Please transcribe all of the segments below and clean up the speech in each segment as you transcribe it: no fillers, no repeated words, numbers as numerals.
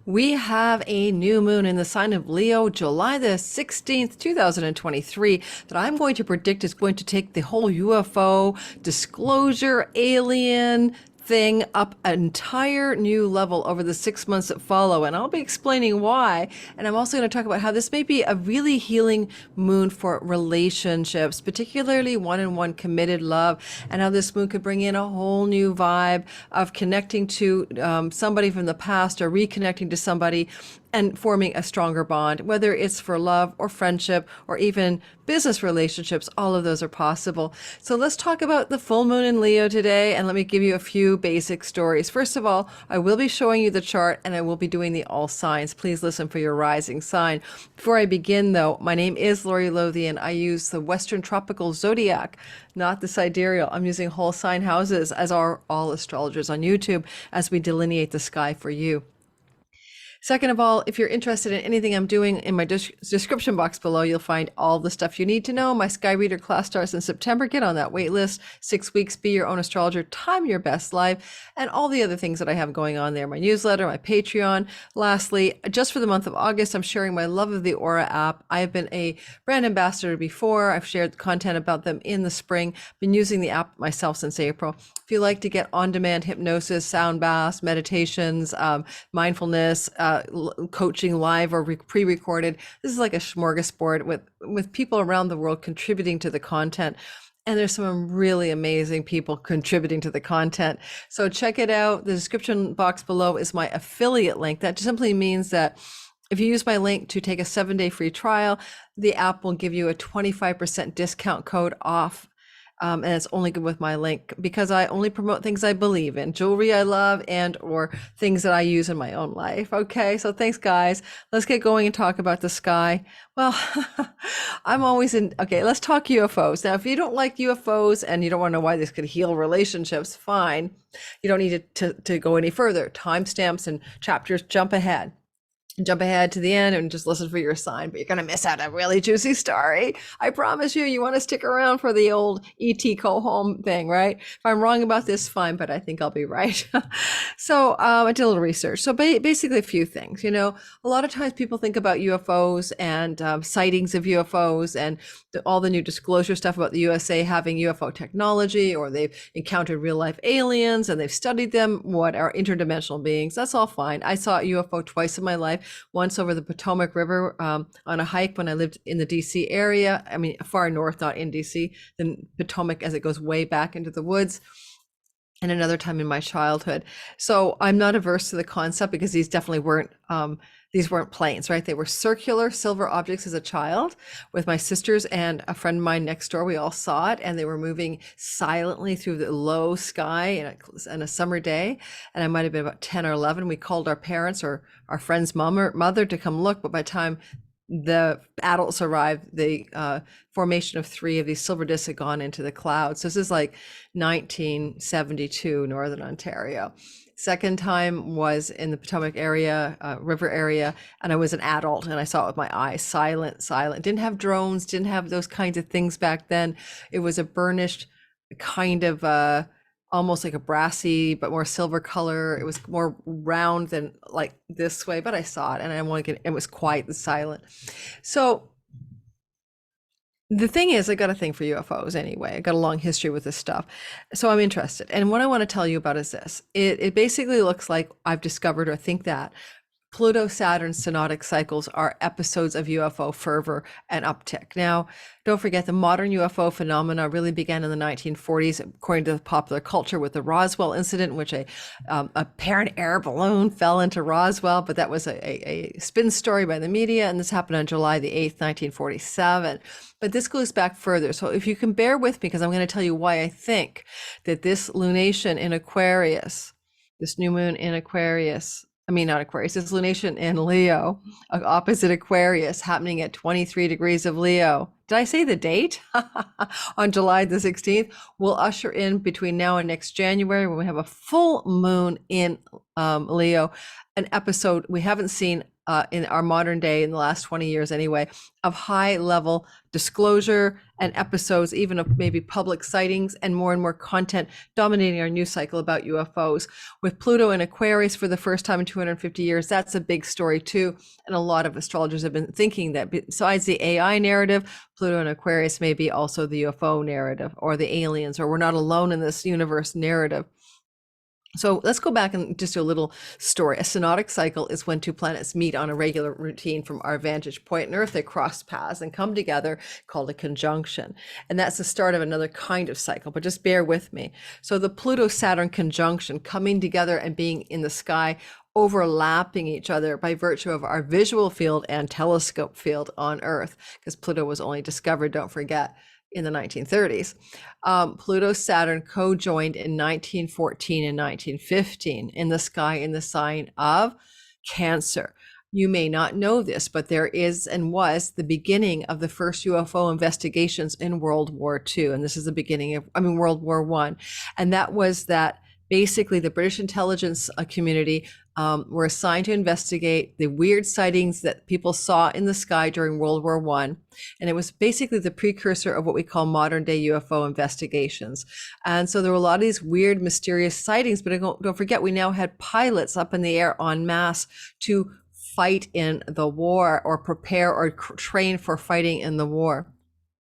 We have a new moon in the sign of Leo, July the 16th, 2023, that I'm going to predict is going to take the whole UFO disclosure alien thing up an entire new level over the 6 months that follow. And I'll be explaining why. And I'm also going to talk about how this may be a really healing moon for relationships, particularly one-on-one committed love, and how this moon could bring in a whole new vibe of connecting to somebody from the past or reconnecting to somebody and forming a stronger bond, whether it's for love or friendship or even business relationships. All of those are possible. So let's talk about the full moon in Leo today, and let me give you a few basic stories. First of all, I will be showing you the chart, and I will be doing the all signs. Please listen for your rising sign. Before I begin, though, my name is Lori Lothian. I use the Western Tropical Zodiac, not the sidereal. I'm using whole sign houses, as are all astrologers on YouTube, as we delineate the sky for you. Second of all, if you're interested in anything I'm doing, in my description box below, you'll find all the stuff you need to know. My Sky Reader class starts in September. Get on that wait list. 6 weeks, be your own astrologer, time your best life, and all the other things that I have going on there. My newsletter, my Patreon. Lastly, just for the month of August, I'm sharing my love of the Aura app. I have been a brand ambassador before. I've shared content about them in the spring. Been using the app myself since April. If you like to get on-demand hypnosis, sound baths, meditations, mindfulness, coaching live or pre-recorded, this is like a smorgasbord with people around the world contributing to the content. And there's some really amazing people contributing to the content. So check it out. The description box below is my affiliate link. That simply means that if you use my link to take a 7-day free trial, the app will give you a 25% discount code off. And it's only good with my link because I only promote things I believe in, jewelry I love, and or things that I use in my own life. Okay, so thanks, guys. Let's get going and talk about the sky. Well, I'm always in. Okay, let's talk UFOs. Now, if you don't like UFOs and you don't want to know why this could heal relationships, fine. You don't need to go any further. Timestamps and chapters, jump ahead to the end and just listen for your sign, but you're going to miss out a really juicy story. I promise you, you want to stick around for the old ET go home thing, right? If I'm wrong about this, fine, but I think I'll be right. So I did a little research. So basically a few things, a lot of times people think about UFOs and sightings of UFOs and all the new disclosure stuff about the USA having UFO technology, or they've encountered real life aliens and they've studied them, what are interdimensional beings. That's all fine. I saw a UFO twice in my life. Once over the Potomac River on a hike when I lived in the DC area. I mean, far north, not in DC, then Potomac as it goes way back into the woods. And another time in my childhood. So I'm not averse to the concept because these definitely weren't planes, right? They were circular silver objects as a child with my sisters and a friend of mine next door. We all saw it, and they were moving silently through the low sky in a summer day. And I might have been about 10 or 11. We called our parents or our friend's mom or mother to come look. But by the time the adults arrived, the formation of 3 of these silver discs had gone into the clouds. So this is like 1972, Northern Ontario. Second time was in the Potomac area, river area, and I was an adult and I saw it with my eyes, silent. Didn't have drones, didn't have those kinds of things back then. It was a burnished kind of almost like a brassy but more silver color. It was more round than like this way, but I saw it and it was quiet and silent. So the thing is, I got a thing for UFOs anyway. I got a long history with this stuff. So I'm interested. And what I want to tell you about is this. It basically looks like I've discovered, or think that, Pluto, Saturn, synodic cycles are episodes of UFO fervor and uptick. Now, don't forget the modern UFO phenomena really began in the 1940s, according to the popular culture, with the Roswell incident, in which a parent air balloon fell into Roswell, but that was a spin story by the media, and this happened on July the 8th, 1947. But this goes back further. So if you can bear with me, because I'm going to tell you why I think that this lunation in Aquarius, this new moon in Aquarius, not Aquarius, it's lunation in Leo, opposite Aquarius, happening at 23 degrees of Leo. Did I say the date? On July the 16th, will usher in between now and next January, when we have a full moon in Leo, an episode we haven't seen in our modern day, in the last 20 years anyway, of high level disclosure and episodes, even of maybe public sightings, and more content dominating our news cycle about UFOs. With Pluto in Aquarius for the first time in 250 years, that's a big story too. And a lot of astrologers have been thinking that besides the AI narrative, Pluto in Aquarius may be also the UFO narrative, or the aliens, or we're not alone in this universe narrative. So let's go back and just do a little story. A synodic cycle is when two planets meet on a regular routine from our vantage point on Earth. They cross paths and come together, called a conjunction. And that's the start of another kind of cycle, but just bear with me. So the Pluto-Saturn conjunction, coming together and being in the sky, overlapping each other by virtue of our visual field and telescope field on Earth, because Pluto was only discovered, don't forget, in the 1930s. Pluto-Saturn co-joined in 1914 and 1915 in the sky in the sign of Cancer. You may not know this, but there is and was the beginning of the first UFO investigations in World War II. And this is the beginning of, World War I. And that was that basically the British intelligence community were assigned to investigate the weird sightings that people saw in the sky during World War I. And it was basically the precursor of what we call modern day UFO investigations. And so there were a lot of these weird, mysterious sightings, but don't forget, we now had pilots up in the air en masse to fight in the war, or prepare or train for fighting in the war.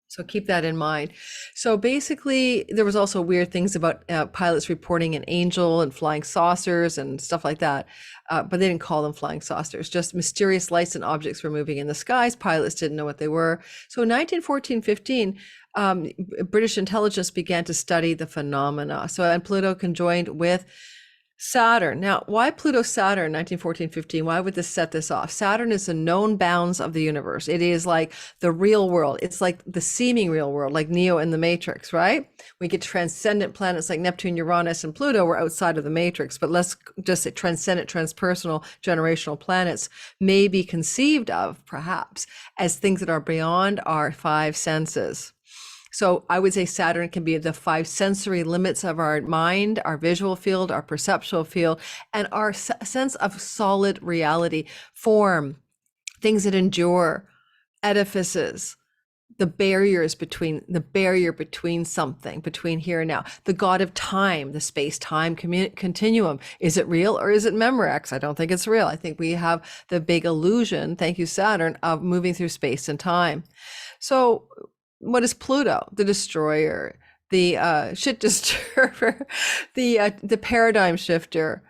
So keep that in mind. So basically, there was also weird things about pilots reporting an angel and flying saucers and stuff like that. But they didn't call them flying saucers, just mysterious lights and objects were moving in the skies. Pilots didn't know what they were. So in 1914-15, British intelligence began to study the phenomena. So, and Pluto conjoined with Saturn. Now, why Pluto-Saturn, 1914-15? Why would this set this off? Saturn is the known bounds of the universe. It is like the real world. It's like the seeming real world, like Neo in the Matrix, right? We get transcendent planets like Neptune, Uranus, and Pluto. We're outside of the Matrix, but let's just say transcendent, transpersonal, generational planets may be conceived of, perhaps, as things that are beyond our five senses. So I would say Saturn can be the five sensory limits of our mind, our visual field, our perceptual field, and our sense of solid reality, form, things that endure, edifices, the barrier between something, between here and now, the god of time, the space-time continuum. Is it real or is it Memorex? I don't think it's real. I think we have the big illusion, thank you Saturn, of moving through space and time. So what is Pluto? The destroyer, the shit disturber, the paradigm shifter,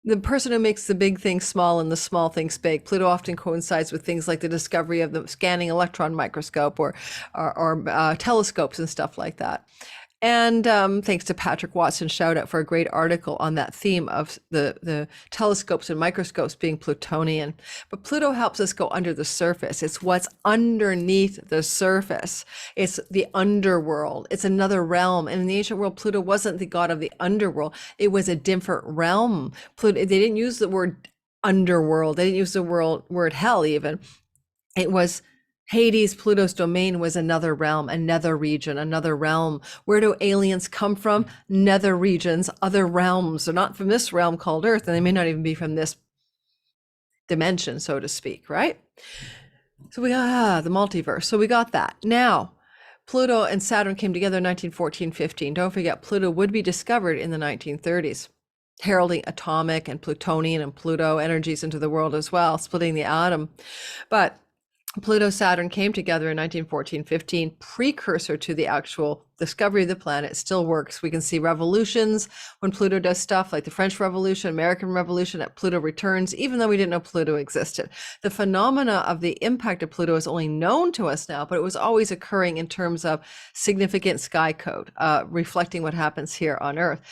the person who makes the big things small and the small things big. Pluto often coincides with things like the discovery of the scanning electron microscope or telescopes and stuff like that. And thanks to Patrick Watson, shout out for a great article on that theme of the telescopes and microscopes being Plutonian. But Pluto helps us go under the surface. It's what's underneath the surface. It's the underworld. It's another realm. And in the ancient world, Pluto wasn't the god of the underworld. It was a different realm. Pluto, they didn't use the word underworld. They didn't use the word hell even. It was Hades. Pluto's domain was another realm, another region, another realm. Where do aliens come from? Nether regions, other realms. They're not from this realm called Earth, and they may not even be from this dimension, so to speak, right? So we got the multiverse. So we got that. Now, Pluto and Saturn came together in 1914-15. Don't forget, Pluto would be discovered in the 1930s, heralding atomic and Plutonian and Pluto energies into the world as well, splitting the atom. But Pluto-Saturn came together in 1914-15, precursor to the actual discovery of the planet. It still works. We can see revolutions when Pluto does stuff like the French Revolution, American Revolution, that Pluto returns, even though we didn't know Pluto existed. The phenomena of the impact of Pluto is only known to us now, but it was always occurring in terms of significant sky code, reflecting what happens here on Earth.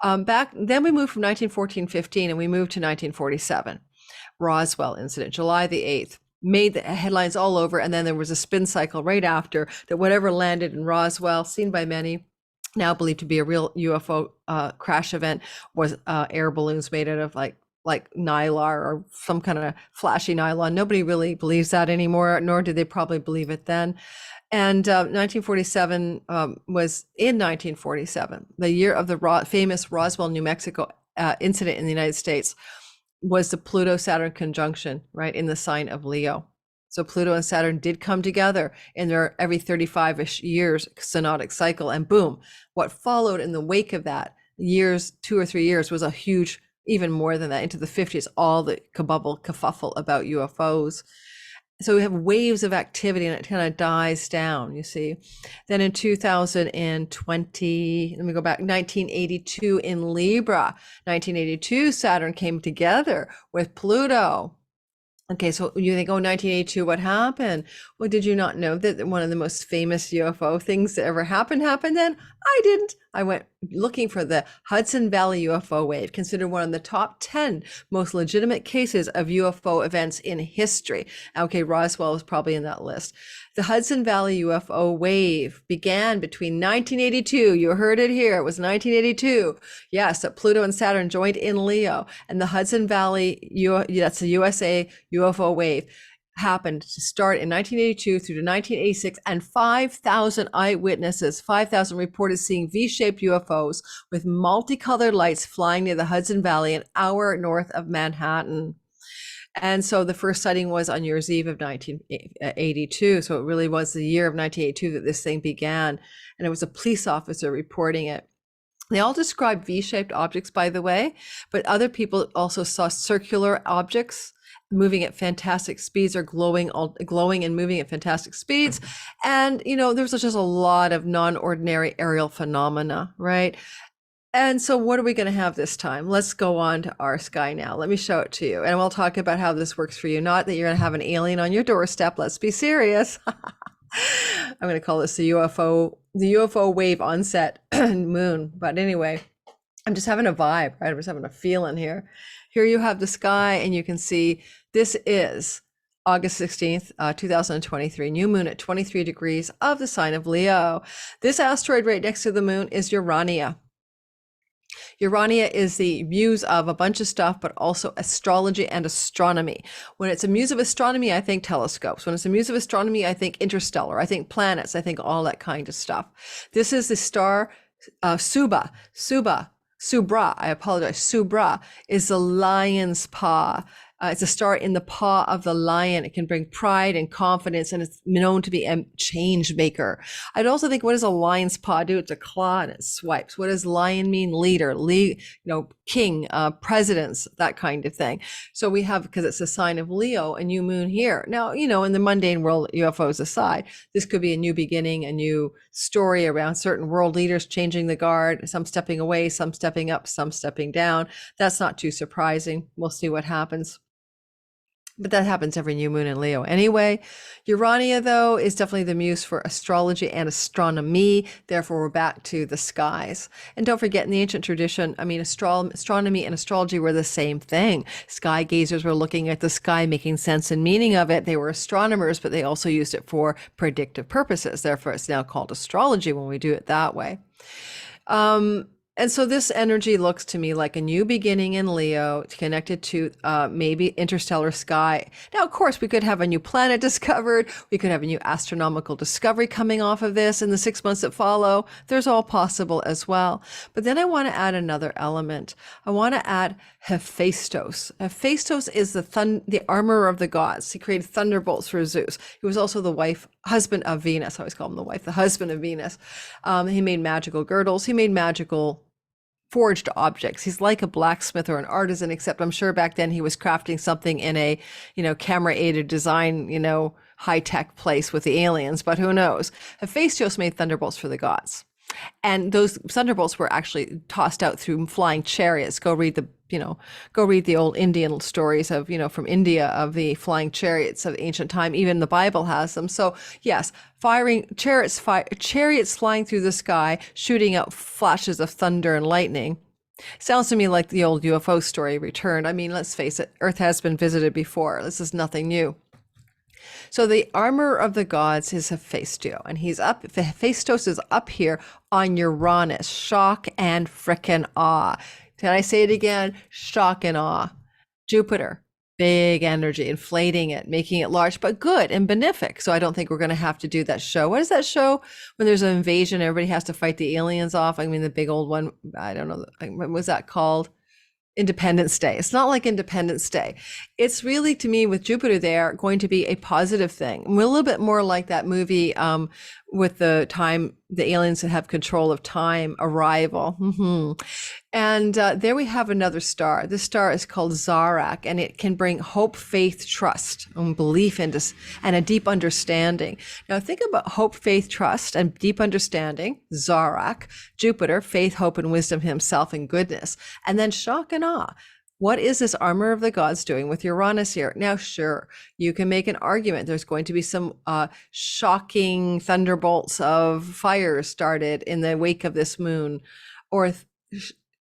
Then we moved from 1914-15 and we moved to 1947. Roswell incident, July the 8th. Made the headlines all over, and then there was a spin cycle right after that. Whatever landed in Roswell, seen by many, now believed to be a real UFO crash event, was air balloons made out of like Nylar or some kind of flashy nylon. Nobody really believes that anymore, nor did they probably believe it then. And 1947 was in 1947, the year of the famous Roswell, New Mexico incident in the United States. was the Pluto-Saturn conjunction, right, in the sign of Leo. So Pluto and Saturn did come together in their every 35-ish years synodic cycle, and boom, what followed in the wake of that, years, 2 or 3 years, was a huge, even more than that, into the 50s, all the kerfuffle about UFOs. So we have waves of activity and it kind of dies down, you see. Then in 2020, let me go back, 1982 in Libra, 1982, Saturn came together with Pluto. Okay, so you think, oh, 1982, what happened? Well, did you not know that one of the most famous UFO things that ever happened then? I didn't. I went looking for the Hudson Valley UFO wave, considered one of the top 10 most legitimate cases of UFO events in history. Okay, Roswell was probably in that list. The Hudson Valley UFO wave began between 1982, you heard it here, it was 1982. Yes, that Pluto and Saturn joined in Leo, and the Hudson Valley, that's the USA UFO wave, happened to start in 1982 through to 1986, and 5,000 eyewitnesses, 5,000 reported seeing V-shaped UFOs with multicolored lights flying near the Hudson Valley, an hour north of Manhattan. And so the first sighting was on New Year's Eve of 1982. So it really was the year of 1982 that this thing began. And it was a police officer reporting it. They all described V-shaped objects, by the way, but other people also saw circular objects moving at fantastic speeds, or glowing and moving at fantastic speeds. And, there was just a lot of non-ordinary aerial phenomena, right? And so what are we going to have this time? Let's go on to our sky now. Let me show it to you. And we'll talk about how this works for you. Not that you're going to have an alien on your doorstep. Let's be serious. I'm going to call this the UFO wave onset moon. But anyway, I'm just having a vibe, right? I'm just having a feeling here. Here you have the sky, and you can see this is August 16th, 2023, new moon at 23 degrees of the sign of Leo. This asteroid right next to the moon is Urania. Urania is the muse of a bunch of stuff, but also astrology and astronomy. When it's a muse of astronomy, I think telescopes. When it's a muse of astronomy, I think interstellar. I think planets. I think all that kind of stuff. This is the star Subra. I apologize. Subra is the lion's paw. It's a star in the paw of the lion. It can bring pride and confidence, and it's known to be a change maker. I'd also think, what does a lion's paw do? It's a claw and it swipes. What does lion mean? Leader, king, presidents, that kind of thing. So we have, because it's a sign of Leo, a new moon here. Now, in the mundane world, UFOs aside, this could be a new beginning, a new story around certain world leaders changing the guard, some stepping away, some stepping up, some stepping down. That's not too surprising. We'll see what happens. But that happens every new moon in Leo anyway. Urania, though, is definitely the muse for astrology and astronomy. Therefore, we're back to the skies. And don't forget, in the ancient tradition, astronomy and astrology were the same thing. Sky gazers were looking at the sky, making sense and meaning of it. They were astronomers, but they also used it for predictive purposes. Therefore, it's now called astrology when we do it that way. And so this energy looks to me like a new beginning in Leo, connected to maybe interstellar sky. Now, of course, we could have a new planet discovered. We could have a new astronomical discovery coming off of this in the 6 months that follow. There's all possible as well. But then I want to add another element. I want to add Hephaistos. Hephaistos is the armorer of the gods. He created thunderbolts for Zeus. He was also the husband of Venus. I always call him the husband of Venus. He made magical girdles. He made magical forged objects. He's like a blacksmith or an artisan, except I'm sure back then he was crafting something in a, camera aided design, high-tech place with the aliens, but who knows? Hephaistos made thunderbolts for the gods. And those thunderbolts were actually tossed out through flying chariots. Go read the old Indian stories of, from India, of the flying chariots of ancient time. Even the Bible has them. So yes, chariots flying through the sky, shooting out flashes of thunder and lightning. Sounds to me like the old UFO story returned. I mean, let's face it, Earth has been visited before. This is nothing new. So the armor of the gods is Hephaistos, and Hephaistos is up here on Uranus. Shock and frickin' awe. Can I say it again? Shock and awe. Jupiter, big energy, inflating it, making it large, but good and benefic. So I don't think we're going to have to do that show. What is that show when there's an invasion, everybody has to fight the aliens off? I mean, the big old one, I don't know, what was that called? Independence Day. It's not like Independence Day. It's really, to me, with Jupiter there, going to be a positive thing. We're a little bit more like that movie with the aliens that have control of time, Arrival. And there we have another star. This star is called Zarak, and it can bring hope, faith, trust, and belief into, and a deep understanding. Now think about hope, faith, trust, and deep understanding, Zarak, Jupiter, faith, hope, and wisdom himself and goodness. And then shock and awe. What is this armor of the gods doing with Uranus here? Now, sure, you can make an argument. There's going to be some shocking thunderbolts of fire started in the wake of this moon, or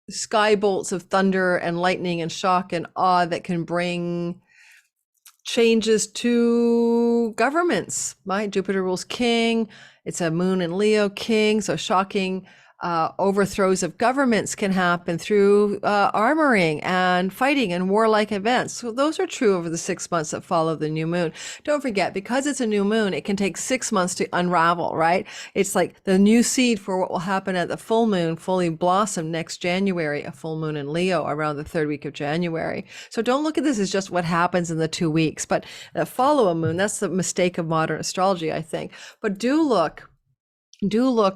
sky bolts of thunder and lightning and shock and awe that can bring changes to governments. My Jupiter rules king. It's a moon in Leo king, so shocking overthrows of governments can happen through armoring and fighting and warlike events. So those are true over the 6 months that follow the new moon. Don't forget, because it's a new moon, it can take 6 months to unravel, right? It's like the new seed for what will happen at the full moon fully blossom next January, a full moon in Leo around the 3rd week of January. So don't look at this as just what happens in the 2 weeks, but follow a moon. That's the mistake of modern astrology, I think. But do look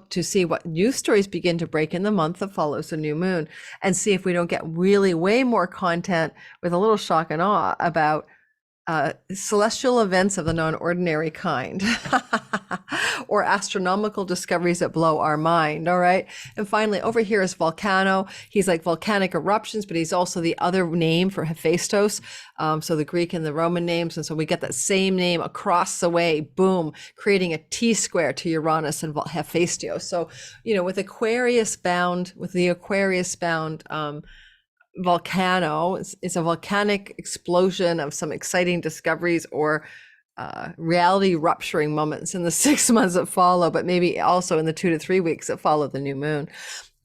to see what news stories begin to break in the month that follows the new moon, and see if we don't get really way more content with a little shock and awe about celestial events of the non-ordinary kind or astronomical discoveries that blow our mind. All right. And finally, over here is Volcano. He's like volcanic eruptions, but he's also the other name for Hephaistos. So the Greek and the Roman names. And so we get that same name across the way, boom, creating a T square to Uranus and Hephaistos. So, with the Aquarius bound Volcano, it's a volcanic explosion of some exciting discoveries or reality rupturing moments in the 6 months that follow, but maybe also in the 2 to 3 weeks that follow the new moon.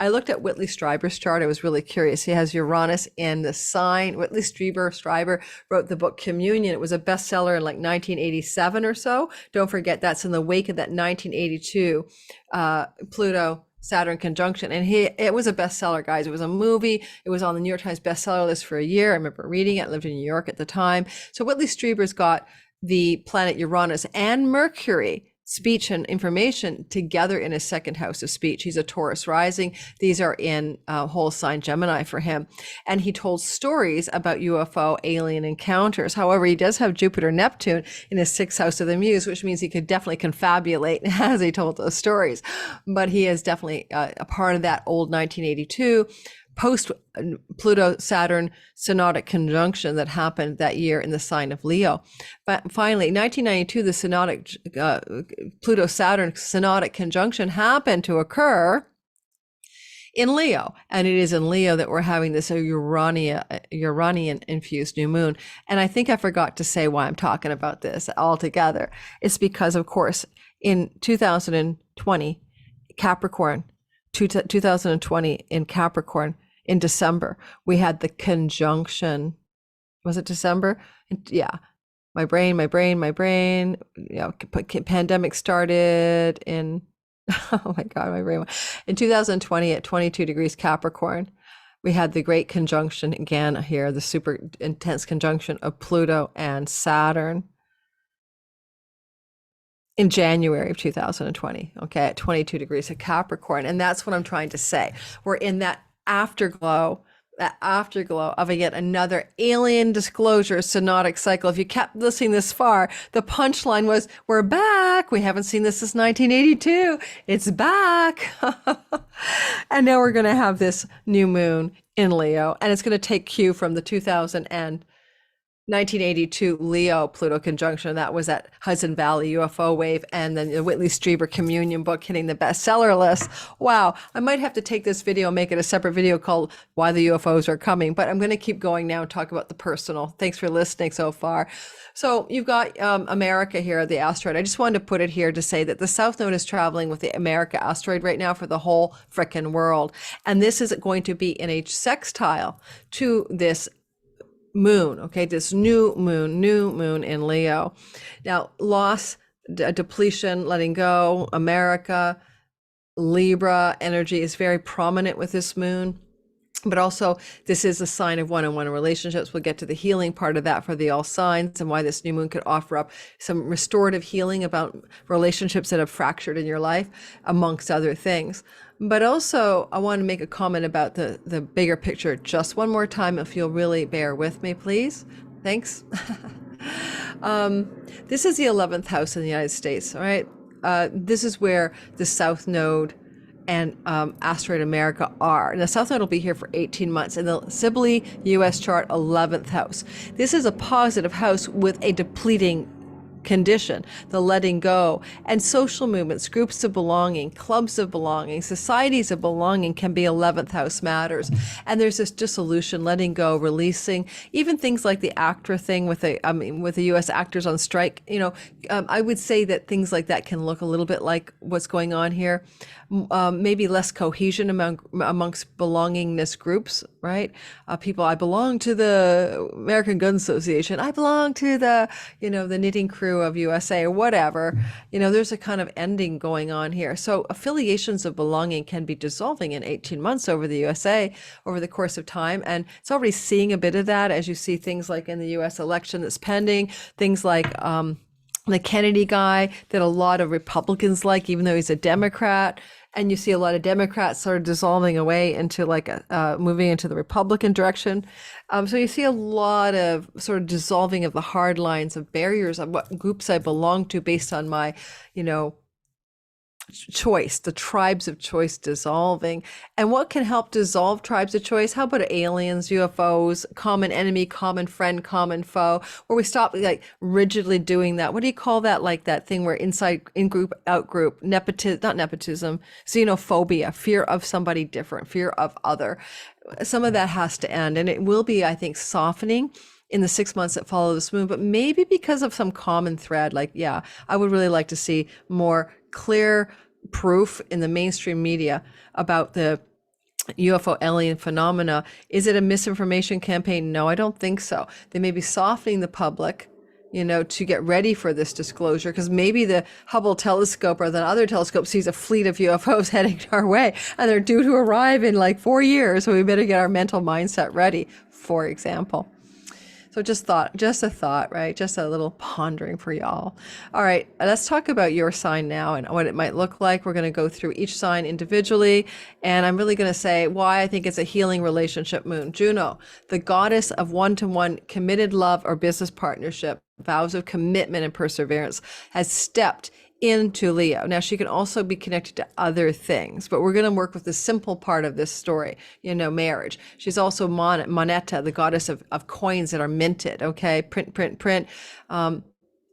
I looked at Whitley Strieber's chart. I was really curious. He has Uranus in the sign. Whitley Strieber wrote the book Communion. It was a bestseller in like 1987 or so. Don't forget, that's in the wake of that 1982 Pluto Saturn conjunction. And it was a bestseller, guys. It was a movie. It was on the New York Times bestseller list for a year. I remember reading it. I lived in New York at the time. So Whitley Strieber's got the planet Uranus and Mercury, speech and information, together in his second house of speech. He's a Taurus rising. These are in whole sign Gemini for him. And he told stories about UFO alien encounters. However, he does have Jupiter, Neptune in his 6th house of the Muse, which means he could definitely confabulate as he told those stories. But he is definitely a part of that old 1982 post Pluto Saturn Synodic conjunction that happened that year in the sign of Leo. But finally, 1992, the Synodic Pluto Saturn Synodic conjunction happened to occur in Leo, and it is in Leo that we're having this Uranian infused new moon. And I think I forgot to say why I'm talking about this altogether. It's because, of course, in 2020 Capricorn, 2020 in Capricorn, in December, we had the conjunction. Was it December? Yeah. My brain. Pandemic started in, oh my God, my brain. In 2020 at 22 degrees Capricorn, we had the great conjunction again here, the super intense conjunction of Pluto and Saturn in January of 2020, okay, at 22 degrees of Capricorn. And that's what I'm trying to say. We're in that afterglow of yet another alien disclosure synodic cycle. If you kept listening this far, the punchline was, we're back. We haven't seen this since 1982. It's back. And now we're going to have this new moon in Leo, and it's going to take cue from the 1982 Leo Pluto conjunction. That was at Hudson Valley UFO wave, and then the Whitley Strieber Communion book hitting the bestseller list. Wow, I might have to take this video and make it a separate video called Why the UFOs Are Coming, but I'm going to keep going now and talk about the personal. Thanks for listening so far. So you've got America here, the asteroid. I just wanted to put it here to say that the South Node is traveling with the America asteroid right now for the whole frickin' world. And this is going to be in a sextile to this moon, okay, this new moon in Leo. Now, loss, depletion, letting go, America, Libra energy is very prominent with this moon. But also, this is a sign of one-on-one relationships. We'll get to the healing part of that for the all signs and why this new moon could offer up some restorative healing about relationships that have fractured in your life, amongst other things. But also, I want to make a comment about the bigger picture just one more time, if you'll really bear with me, please. Thanks. This is the 11th house in the United States, all right? This is where the South Node and Asteroid America are. And the South Node will be here for 18 months. In the Sibley US chart, 11th house. This is a positive house with a depleting condition, the letting go, and social movements, groups of belonging, clubs of belonging, societies of belonging can be 11th house matters. And there's this dissolution, letting go, releasing, even things like the ACTRA thing with the US actors on strike. I would say that things like that can look a little bit like what's going on here. Maybe less cohesion amongst belongingness groups, right? People, I belong to the American Gun Association. I belong to the knitting crew of USA or whatever. There's a kind of ending going on here. So affiliations of belonging can be dissolving in 18 months over the USA over the course of time. And it's already seeing a bit of that as you see things like in the US election that's pending, things like, the Kennedy guy that a lot of Republicans like, even though he's a Democrat. And you see a lot of Democrats sort of dissolving away into moving into the Republican direction. So you see a lot of sort of dissolving of the hard lines of barriers of what groups I belong to based on my, choice, the tribes of choice dissolving. And what can help dissolve tribes of choice? How about aliens, UFOs, common enemy, common friend, common foe, where we stop rigidly doing that? What do you call that? Like that thing where inside, in group, out group, not nepotism, xenophobia, fear of somebody different, fear of other. Some of that has to end. And it will be, I think, softening in the 6 months that follow this moon, but maybe because of some common thread. I would really like to see more clear proof in the mainstream media about the UFO alien phenomena. Is it a misinformation campaign? No, I don't think so. They may be softening the public, to get ready for this disclosure, because maybe the Hubble telescope or the other telescope sees a fleet of UFOs heading our way and they're due to arrive in 4 years. So we better get our mental mindset ready, for example. So just a thought, right? Just a little pondering for y'all. All right, let's talk about your sign now and what it might look like. We're going to go through each sign individually, and I'm really going to say why I think it's a healing relationship moon. Juno, the goddess of one-to-one committed love or business partnership, vows of commitment and perseverance, has stepped into Leo. Now, she can also be connected to other things, but we're going to work with the simple part of this story, marriage. She's also Moneta, the goddess of coins that are minted, okay? Print. And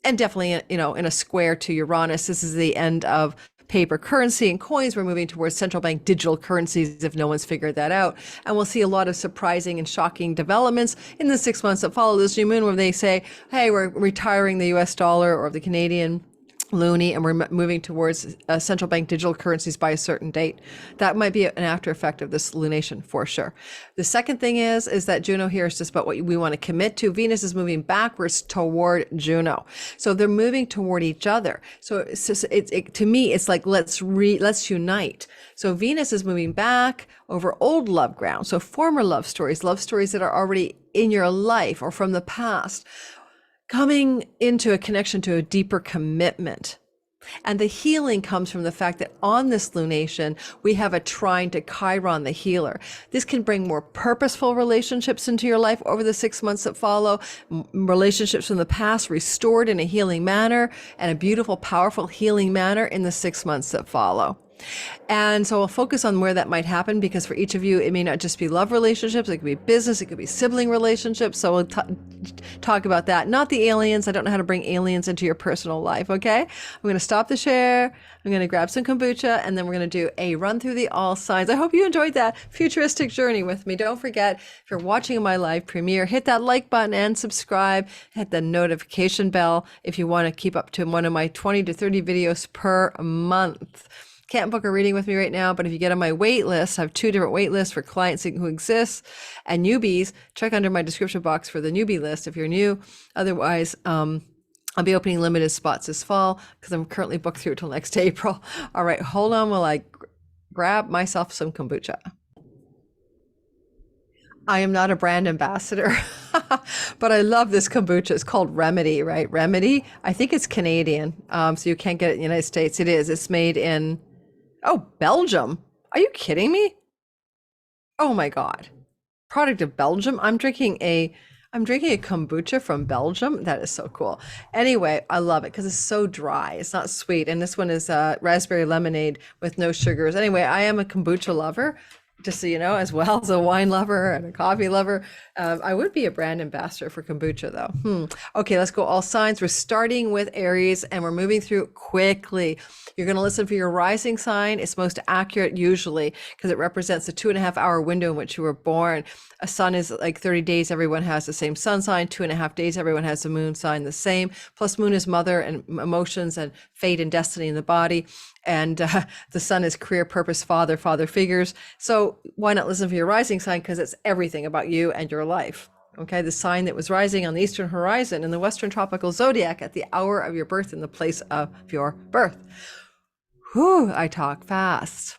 definitely, in a square to Uranus. This is the end of paper currency and coins. We're moving towards central bank digital currencies, if no one's figured that out. And we'll see a lot of surprising and shocking developments in the 6 months that follow this new moon, where they say, hey, we're retiring the US dollar or the Canadian loonie, and we're moving towards central bank digital currencies by a certain date. That might be an after effect of this lunation for sure. The second thing is that Juno here is just about what we want to commit to. Venus is moving backwards toward Juno. So they're moving toward each other. So to me, it's like, let's unite. So Venus is moving back over old love ground. So former love stories that are already in your life or from the past, coming into a connection to a deeper commitment. And the healing comes from the fact that on this lunation, we have a trine to Chiron, the healer. This can bring more purposeful relationships into your life over the 6 months that follow, relationships from the past restored in a healing manner, and a beautiful, powerful healing manner in the 6 months that follow. And so I'll focus on where that might happen, because for each of you, it may not just be love relationships, it could be business, it could be sibling relationships. So we'll talk about that. Not the aliens. I don't know how to bring aliens into your personal life, okay? I'm going to stop the share. I'm going to grab some kombucha, and then we're going to do a run through the all signs. I hope you enjoyed that futuristic journey with me. Don't forget, if you're watching my live premiere, hit that like button and subscribe. Hit the notification bell if you want to keep up to one of my 20 to 30 videos per month. Can't book a reading with me right now, but if you get on my wait list, I have 2 different wait lists for clients who exist and newbies. Check under my description box for the newbie list if you're new. Otherwise, I'll be opening limited spots this fall because I'm currently booked through till next April. All right, hold on while I grab myself some kombucha. I am not a brand ambassador, but I love this kombucha. It's called Remedy, right? Remedy. I think it's Canadian, so you can't get it in the United States. It is. It's made in, oh, Belgium. Are you kidding me? Oh my God. Product of Belgium. I'm drinking a kombucha from Belgium. That is so cool. Anyway, I love it because it's so dry. It's not sweet. And this one is raspberry lemonade with no sugars. Anyway, I am a kombucha lover, just so you know, as well as a wine lover and a coffee lover. I would be a brand ambassador for kombucha, though. Okay, let's go all signs. We're starting with Aries and we're moving through quickly. You're going to listen for your rising sign. It's most accurate usually because it represents the 2.5 hour window in which you were born. A sun is like 30 days. Everyone has the same sun sign. 2.5 days. Everyone has the moon sign the same. Plus moon is mother and emotions and fate and destiny in the body. And the sun is career, purpose, father figures. So why not listen for your rising sign? Because it's everything about you and your life. Okay, the sign that was rising on the eastern horizon in the western tropical zodiac at the hour of your birth in the place of your birth. Whew, I talk fast.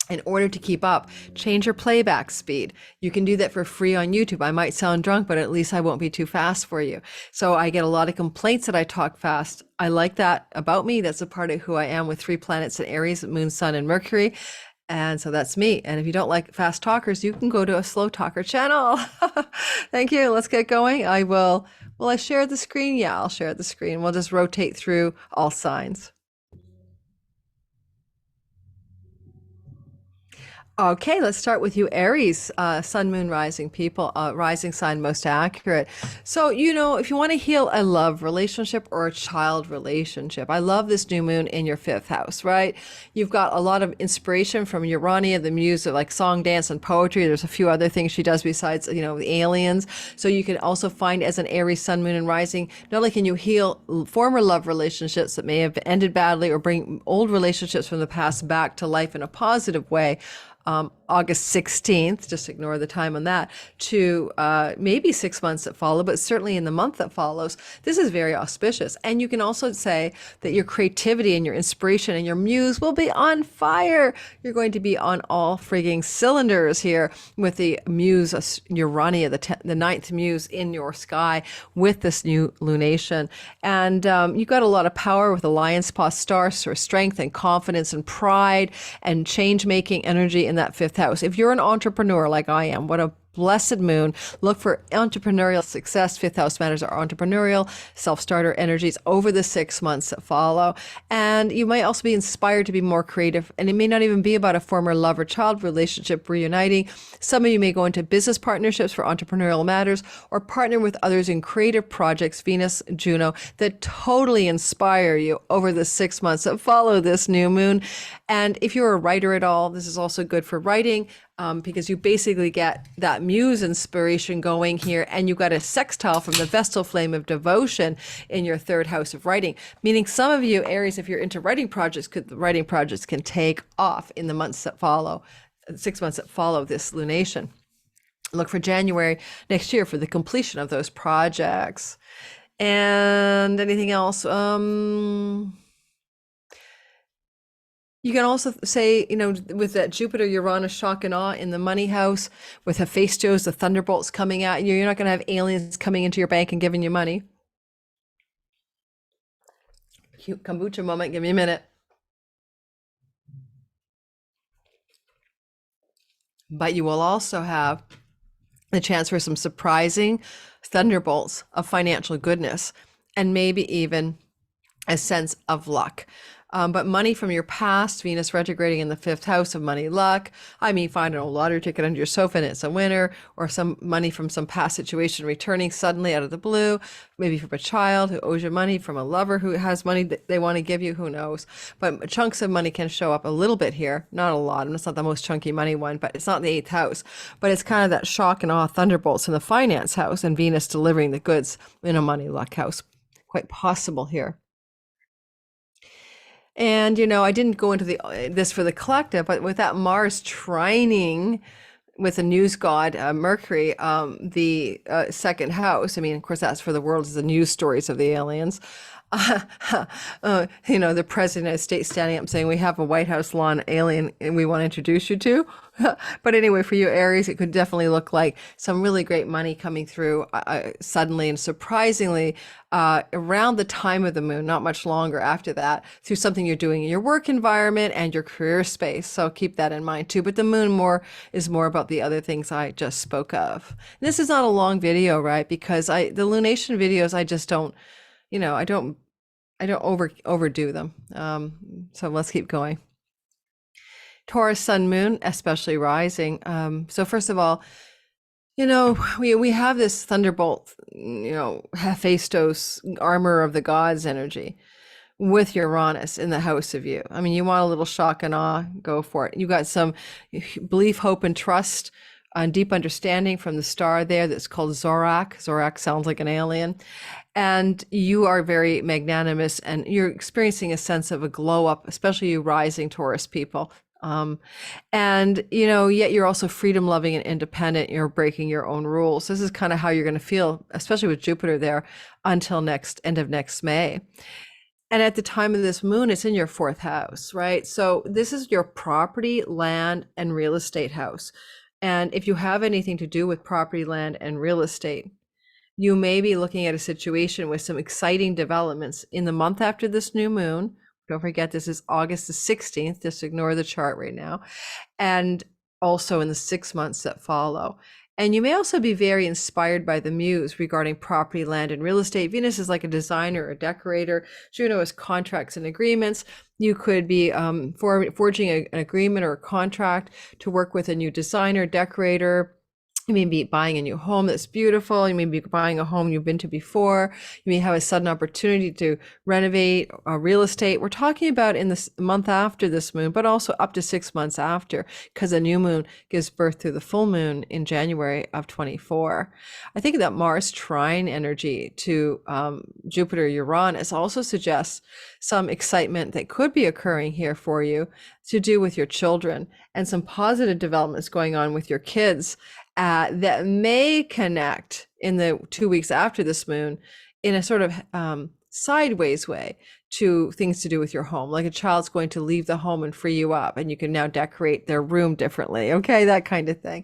In order to keep up, change your playback speed. You can do that for free on YouTube. I might sound drunk, but at least I won't be too fast for you. So I get a lot of complaints that I talk fast. I like that about me. That's a part of who I am with 3 planets in Aries, Moon, Sun, and Mercury. And so that's me. And if you don't like fast talkers, you can go to a slow talker channel. Thank you. Let's get going. Will I share the screen? Yeah, I'll share the screen. We'll just rotate through all signs. Okay, let's start with you, Aries, sun, moon, rising people, rising sign most accurate. So, if you want to heal a love relationship or a child relationship, I love this new moon in your 5th house, right? You've got a lot of inspiration from Urania, the muse of like song, dance, and poetry. There's a few other things she does besides, the aliens. So you can also find as an Aries, sun, moon, and rising, not only can you heal former love relationships that may have ended badly or bring old relationships from the past back to life in a positive way, August 16th, just ignore the time on that, to maybe 6 months that follow, but certainly in the month that follows. This is very auspicious. And you can also say that your creativity and your inspiration and your muse will be on fire. You're going to be on all frigging cylinders here with the muse, Urania, the 9th muse in your sky with this new lunation. And you've got a lot of power with the lion's paw star for strength and confidence and pride and change-making energy in that 5th house. If you're an entrepreneur like I am, what a blessed moon. Look for entrepreneurial success. 5th house matters are entrepreneurial, self-starter energies over the 6 months that follow. And you might also be inspired to be more creative. And it may not even be about a former love or child relationship reuniting. Some of you may go into business partnerships for entrepreneurial matters or partner with others in creative projects, Venus, Juno, that totally inspire you over the 6 months that follow this new moon. And if you're a writer at all, this is also good for writing. Because you basically get that muse inspiration going here, and you got a sextile from the Vestal flame of devotion in your 3rd house of writing. Meaning some of you, Aries, if you're into writing projects, can take off in the months that follow, 6 months that follow this lunation. Look for January next year for the completion of those projects. And anything else? You can also say, with that Jupiter, Uranus shock and awe in the money house, with Hephaistos, the thunderbolts coming at you, you're not going to have aliens coming into your bank and giving you money. Cute kombucha moment. Give me a minute. But you will also have the chance for some surprising thunderbolts of financial goodness and maybe even a sense of luck. But money from your past, Venus retrograding in the 5th house of money luck. I mean, finding a lottery ticket under your sofa and it's a winner, or some money from some past situation returning suddenly out of the blue, maybe from a child who owes you money, from a lover who has money that they want to give you, who knows. But chunks of money can show up a little bit here, not a lot, and it's not the most chunky money one, but it's not the 8th house. But it's kind of that shock and awe thunderbolts in the finance house and Venus delivering the goods in a money luck house. Quite possible here. And, I didn't go into this for the collective, but with that Mars trining with the news god, Mercury, the 2nd house, I mean, of course, that's for the world, is the news stories of the aliens. The president of the United States standing up saying, we have a White House lawn alien and we want to introduce you to. But anyway, for you Aries, it could definitely look like some really great money coming through suddenly and surprisingly around the time of the moon, not much longer after that, through something you're doing in your work environment and your career space. So keep that in mind too. But the moon is more about the other things I just spoke of. And this is not a long video, right? Because the lunation videos, I just don't, I don't overdo them. So let's keep going. Taurus sun moon, especially rising. So first of all, we have this thunderbolt, Hephaistos, armor of the gods energy with Uranus in the house of you. I mean, you want a little shock and awe, go for it. You got some belief, hope, and trust and deep understanding from the star there that's called Zorak. Zorak sounds like an alien. And you are very magnanimous and you're experiencing a sense of a glow up, especially you rising Taurus people. And yet you're also freedom loving and independent. You're breaking your own rules. This is kind of how you're going to feel, especially with Jupiter there until end of next May. And at the time of this moon, it's in your fourth house, right? So this is your property, land, and real estate house. And if you have anything to do with property, land, and real estate, you may be looking at a situation with some exciting developments in the month after this new moon. Don't forget, this is August the 16th. Just ignore the chart right now. And also in the 6 months that follow. And you may also be very inspired by the muse regarding property, land, and real estate. Venus is like a designer, a decorator. Juno is contracts and agreements. You could be forging an agreement or a contract to work with a new designer, decorator. You may be buying a new home that's beautiful. You may be buying a home you've been to before. You may have a sudden opportunity to renovate real estate. We're talking about in this month after this moon, but also up to 6 months after, because a new moon gives birth to the full moon in January of 24. I think that Mars trine energy to Jupiter Uranus also suggests some excitement that could be occurring here for you to do with your children and some positive developments going on with your kids. That may connect in the 2 weeks after this moon in a sort of sideways way to things to do with your home. Like a child's going to leave the home and free you up and you can now decorate their room differently. Okay, that kind of thing.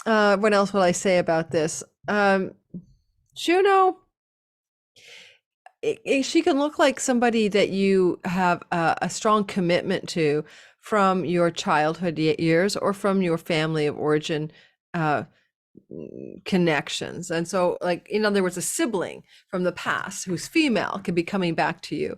What else will I say about this? Juno, she can look like somebody that you have a strong commitment to from your childhood years or from your family of origin connections. And so, like, in other words, a sibling from the past who's female could be coming back to you,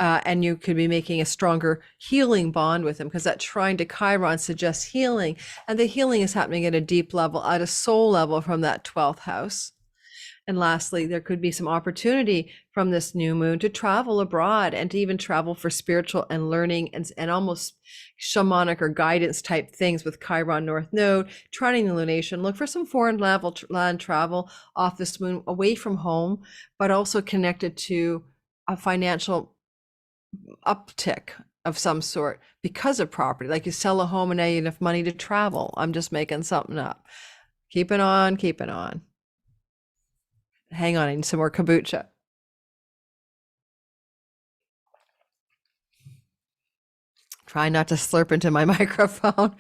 and you could be making a stronger healing bond with them, because that trine to Chiron suggests healing, and the healing is happening at a deep level, at a soul level from that 12th house. And lastly, there could be some opportunity from this new moon to travel abroad and to even travel for spiritual and learning and almost shamanic or guidance type things with Chiron North Node, trining the lunation. Look for some foreign land travel off this moon, away from home, but also connected to a financial uptick of some sort because of property. Like you sell a home and now you have enough money to travel. I'm just making something up. Keep it on, keep it on. Hang on, I need some more kombucha. Try not to slurp into my microphone.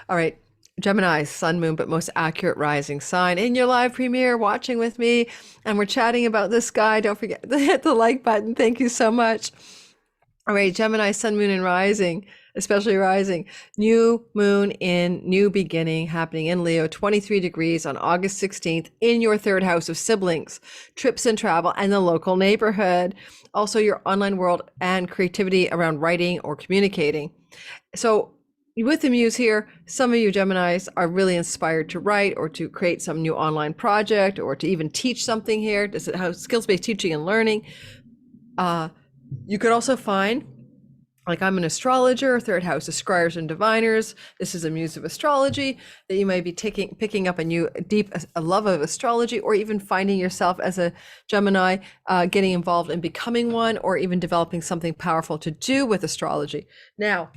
All right, Gemini, sun, moon, but most accurate rising sign in your live premiere, watching with me. And we're chatting about this guy. Don't forget to hit the like button. Thank you so much. All right, Gemini, sun, moon, and rising, especially rising. New moon in new beginning happening in Leo, 23 degrees on August 16th in your third house of siblings, trips and travel, and the local neighborhood. Also your online world and creativity around writing or communicating. So with the muse here, some of you Geminis are really inspired to write or to create some new online project or to even teach something here. Does it have skills-based teaching and learning? You could also find, like I'm an astrologer, third house of scryers and diviners. This is a muse of astrology that you may be picking up a new deep love of astrology, or even finding yourself as a Gemini getting involved in becoming one, or even developing something powerful to do with astrology. Now,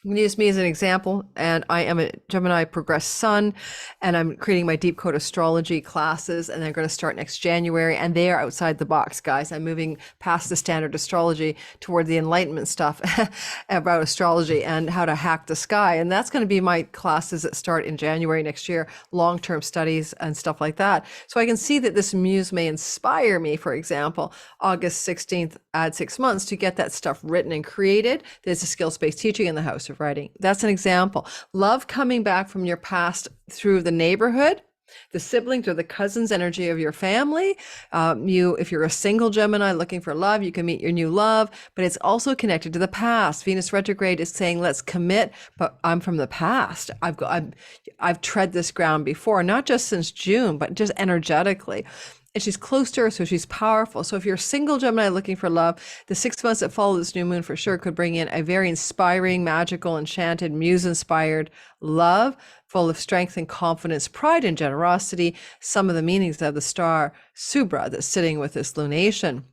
I'm going to use me as an example, and I am a Gemini progressed sun, and I'm creating my deep code astrology classes, and they're going to start next January, and they are outside the box, guys. I'm moving past the standard astrology toward the enlightenment stuff about astrology and how to hack the sky, and that's going to be my classes that start in January next year, long-term studies and stuff like that. So I can see that this muse may inspire me, for example, August 16th, add 6 months to get that stuff written and created. There's a skills-based teaching in the house of writing. That's an example. Love coming back from your past through the neighborhood, the siblings or the cousins energy of your family. If you're a single Gemini looking for love, you can meet your new love, but it's also connected to the past. Venus retrograde is saying, let's commit, but I'm from the past. I've tread this ground before, not just since June, but just energetically. And she's close to her, so she's powerful. So if you're a single Gemini looking for love, the 6 months that follow this new moon for sure could bring in a very inspiring, magical, enchanted, muse-inspired love, full of strength and confidence, pride and generosity. Some of the meanings of the star Subra that's sitting with this lunation.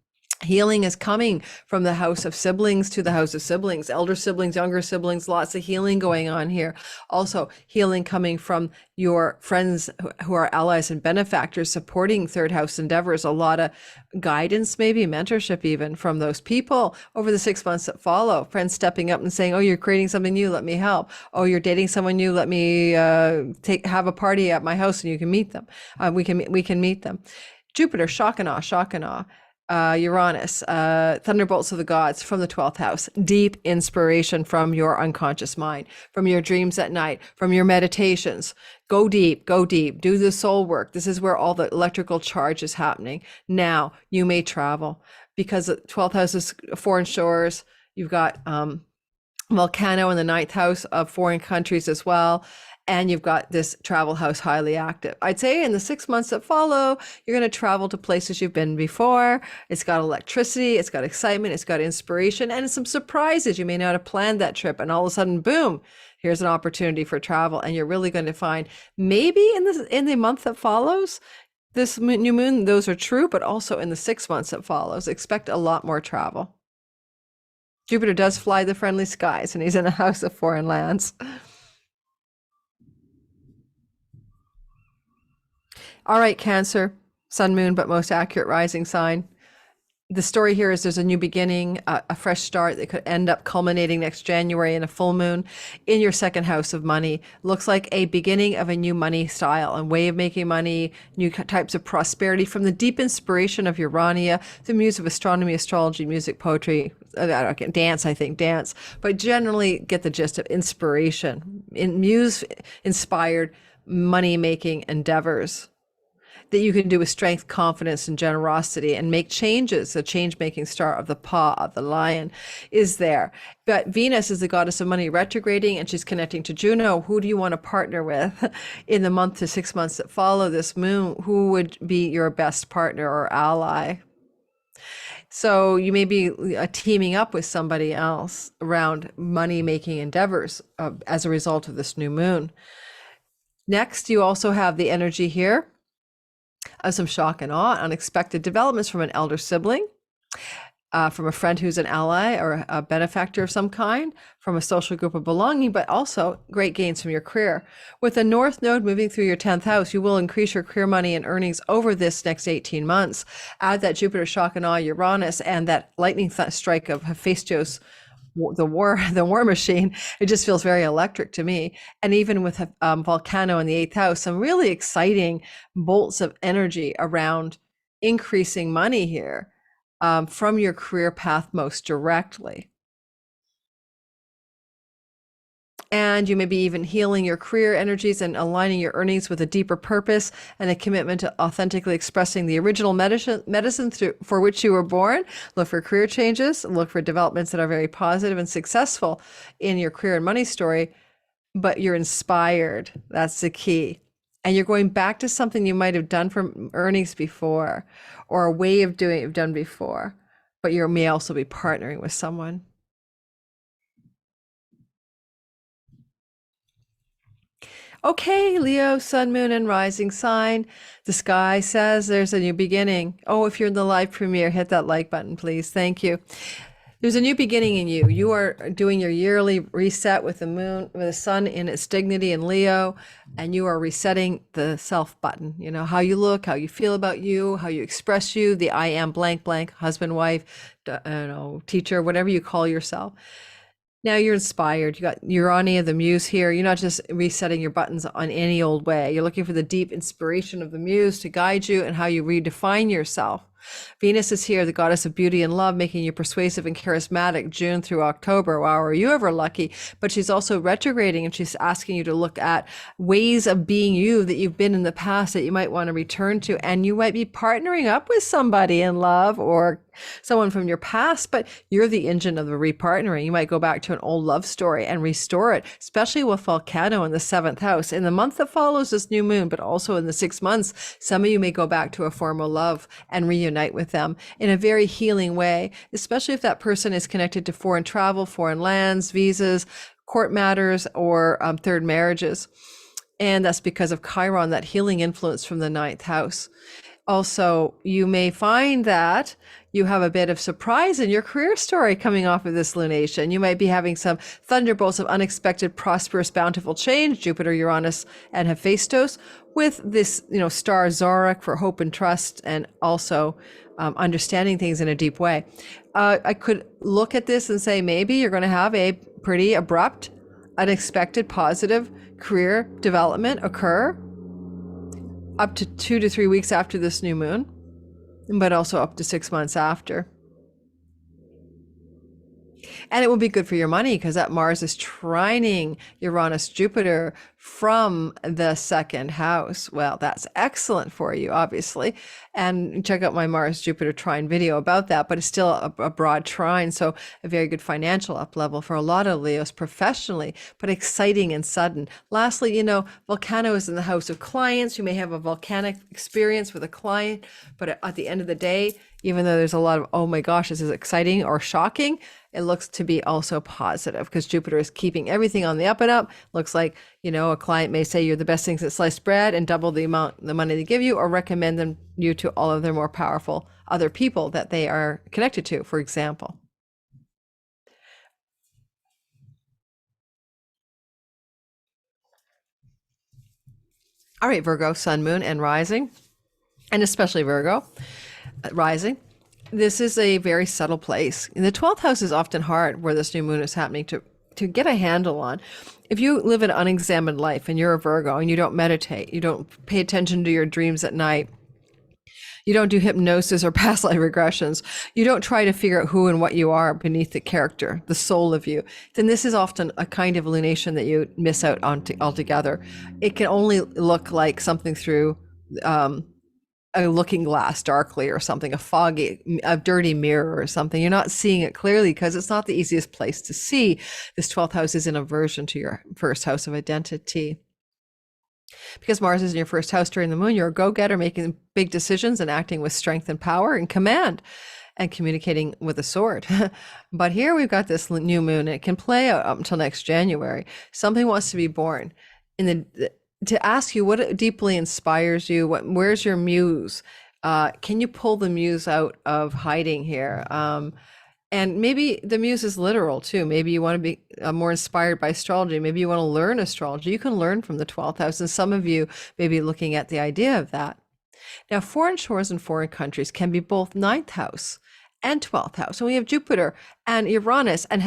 Healing is coming from the house of siblings to the house of siblings, elder siblings, younger siblings, lots of healing going on here. Also healing coming from your friends who are allies and benefactors supporting third house endeavors, a lot of guidance, maybe mentorship even from those people over the 6 months that follow. Friends stepping up and saying, oh, you're creating something new, let me help. Oh, you're dating someone new, let me have a party at my house and you can meet them. We can meet them. Jupiter, shock and awe. Uranus, thunderbolts of the gods from the 12th house, deep inspiration from your unconscious mind, from your dreams at night, from your meditations. Go deep, do the soul work. This is where all the electrical charge is happening. Now you may travel because the 12th house is foreign shores. You've got Volcano in the 9th house of foreign countries as well. And you've got this travel house highly active. I'd say in the 6 months that follow, you're going to travel to places you've been before. It's got electricity, it's got excitement, it's got inspiration, and some surprises. You may not have planned that trip, and all of a sudden, boom, here's an opportunity for travel. And you're really going to find maybe in the month that follows, this new moon, those are true, but also in the 6 months that follows, expect a lot more travel. Jupiter does fly the friendly skies, and he's in the house of foreign lands. All right, Cancer, sun, moon, but most accurate rising sign. The story here is there's a new beginning, a fresh start that could end up culminating next January in a full moon in your second house of money. Looks like a beginning of a new money style and way of making money, new types of prosperity from the deep inspiration of Urania, the muse of astronomy, astrology, music, poetry, dance, but generally get the gist of inspiration, muse-inspired money-making endeavors that you can do with strength, confidence, and generosity and make changes. The change-making star of the paw of the lion is there. But Venus is the goddess of money retrograding, and she's connecting to Juno. Who do you want to partner with in the month to 6 months that follow this moon? Who would be your best partner or ally? So you may be teaming up with somebody else around money-making endeavors as a result of this new moon. Next, you also have the energy here of some shock and awe, unexpected developments from an elder sibling, from a friend who's an ally or a benefactor of some kind, from a social group of belonging, but also great gains from your career. With the North Node moving through your 10th house, you will increase your career money and earnings over this next 18 months. Add that Jupiter shock and awe, Uranus, and that lightning strike of Hephaistos, the war machine. It just feels very electric to me. And even with Volcano in the 8th house, some really exciting bolts of energy around increasing money here from your career path most directly. And you may be even healing your career energies and aligning your earnings with a deeper purpose and a commitment to authentically expressing the original medicine for which you were born. Look for career changes, look for developments that are very positive and successful in your career and money story, but you're inspired. That's the key. And you're going back to something you might have done for earnings before, or a way of doing it you've done before, but you may also be partnering with someone. Okay, Leo, sun, moon, and rising sign. The sky says there's a new beginning. Oh, if you're in the live premiere, hit that like button, please. Thank you. There's a new beginning in you. You are doing your yearly reset with the moon, with the sun in its dignity in Leo, and you are resetting the self button. You know, how you look, how you feel about you, how you express you, the I am blank blank, husband, wife, teacher, whatever you call yourself. Now you're inspired. You got Urania, the muse here. You're not just resetting your buttons on any old way. You're looking for the deep inspiration of the muse to guide you and how you redefine yourself. Venus is here, the goddess of beauty and love, making you persuasive and charismatic June through October. Wow, are you ever lucky? But she's also retrograding, and she's asking you to look at ways of being you that you've been in the past that you might want to return to. And you might be partnering up with somebody in love or someone from your past, but you're the engine of the repartnering. You might go back to an old love story and restore it, especially with Volcano in the 7th house. In the month that follows this new moon, but also in the 6 months, some of you may go back to a former love and reunite with them in a very healing way, especially if that person is connected to foreign travel, foreign lands, visas, court matters, or third marriages. And that's because of Chiron, that healing influence from the 9th house. Also, you may find that you have a bit of surprise in your career story coming off of this lunation. You might be having some thunderbolts of unexpected, prosperous, bountiful change, Jupiter, Uranus, and Hephaistos, with this, star Zorak for hope and trust, and also understanding things in a deep way. I could look at this and say, maybe you're going to have a pretty abrupt, unexpected, positive career development occur up to 2 to 3 weeks after this new moon, but also up to 6 months after. And it will be good for your money because that Mars is trining Uranus, Jupiter from the 2nd house. Well, that's excellent for you, obviously. And check out my Mars Jupiter trine video about that, but it's still a broad trine. So a very good financial up level for a lot of Leos professionally, but exciting and sudden. Lastly, Volcano is in the house of clients. You may have a volcanic experience with a client, but at the end of the day, even though there's a lot of, oh my gosh, this is exciting or shocking, it looks to be also positive because Jupiter is keeping everything on the up and up. Looks like, a client may say you're the best things at sliced bread and double the money they give you, or recommend you to all of their more powerful other people that they are connected to, for example. All right, Virgo, sun, moon, and rising, and especially Virgo rising. This is a very subtle place. The 12th house is often hard where this new moon is happening to get a handle on. If you live an unexamined life and you're a Virgo and you don't meditate, you don't pay attention to your dreams at night, you don't do hypnosis or past life regressions, you don't try to figure out who and what you are beneath the character, the soul of you, then this is often a kind of lunation that you miss out on altogether. It can only look like something through a looking glass darkly or something, a dirty mirror or something. You're not seeing it clearly because it's not the easiest place to see. This 12th house is in aversion to your first house of identity. Because Mars is in your first house during the moon, you're a go-getter, making big decisions and acting with strength and power and command and communicating with a sword. But here we've got this new moon, and it can play out up until next January. Something wants to be born to ask you what deeply inspires you. Where's your muse? Can you pull the muse out of hiding here? And maybe the muse is literal too. Maybe you want to be more inspired by astrology. Maybe you want to learn astrology. You can learn from the 12th house. And some of you may be looking at the idea of that. Now, foreign shores and foreign countries can be both 9th house and 12th house. So we have Jupiter and Uranus and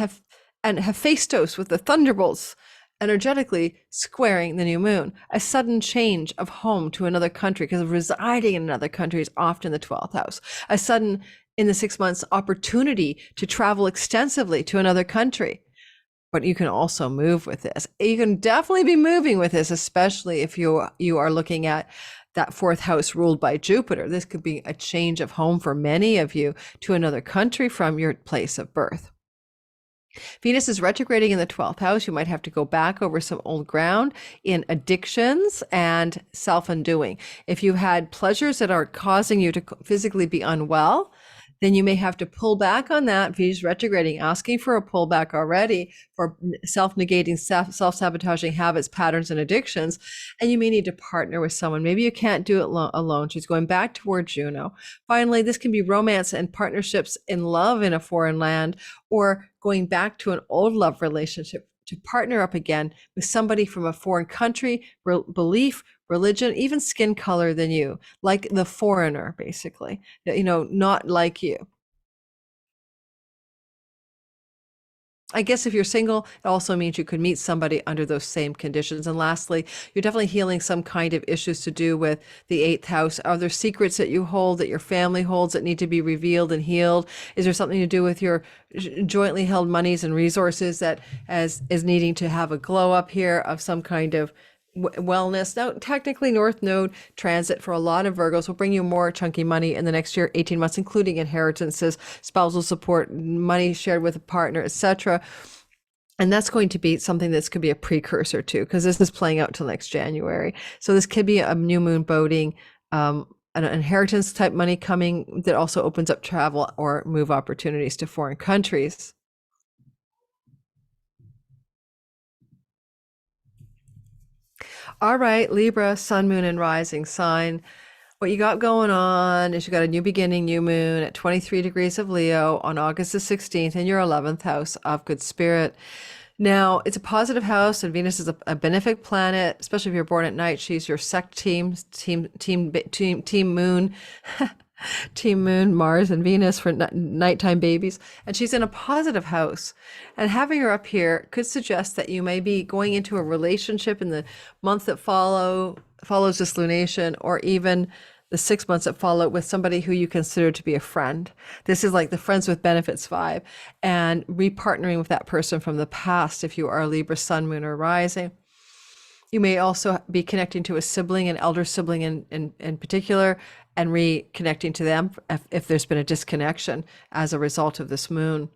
Hephaistos with the thunderbolts energetically squaring the new moon. A sudden change of home to another country, because residing in another country is often the 12th house. A sudden, in the 6 months, opportunity to travel extensively to another country. But you can also move with this. You can definitely be moving with this, especially if you are looking at that 4th house ruled by Jupiter. This could be a change of home for many of you to another country from your place of birth. Venus is retrograding in the 12th house. You might have to go back over some old ground in addictions and self-undoing. If you've had pleasures that are causing you to physically be unwell, then you may have to pull back on that. Venus retrograding, asking for a pullback already for self-negating, self-sabotaging habits, patterns, and addictions. And you may need to partner with someone. Maybe you can't do it alone. She's going back toward Juno. Finally, this can be romance and partnerships in love in a foreign land, or going back to an old love relationship to partner up again with somebody from a foreign country, belief, religion, even skin color than you, like the foreigner, basically, not like you. I guess if you're single, it also means you could meet somebody under those same conditions. And lastly, you're definitely healing some kind of issues to do with the 8th house. Are there secrets that you hold, that your family holds, that need to be revealed and healed? Is there something to do with your jointly held monies and resources that is needing to have a glow up here of some kind of wellness? Now, technically, North Node transit for a lot of Virgos will bring you more chunky money in the next year, 18 months, including inheritances, spousal support, money shared with a partner, etc. And that's going to be something that's could be a precursor to, because this is playing out till next January. So this could be a new moon boding, an inheritance type money coming that also opens up travel or move opportunities to foreign countries. All right, Libra, sun, moon, and rising sign. What you got going on is you got a new beginning, new moon at 23 degrees of Leo on August the 16th in your 11th house of good spirit. Now, it's a positive house, and Venus is a benefic planet, especially if you're born at night. She's your sect team moon. Team Moon, Mars, and Venus for nighttime babies. And she's in a positive house. And having her up here could suggest that you may be going into a relationship in the month that follows this lunation, or even the 6 months that follow, with somebody who you consider to be a friend. This is like the friends with benefits vibe, and repartnering with that person from the past if you are a Libra, sun, moon, or rising. You may also be connecting to a sibling, an elder sibling in particular, and reconnecting to them if there's been a disconnection as a result of this moon.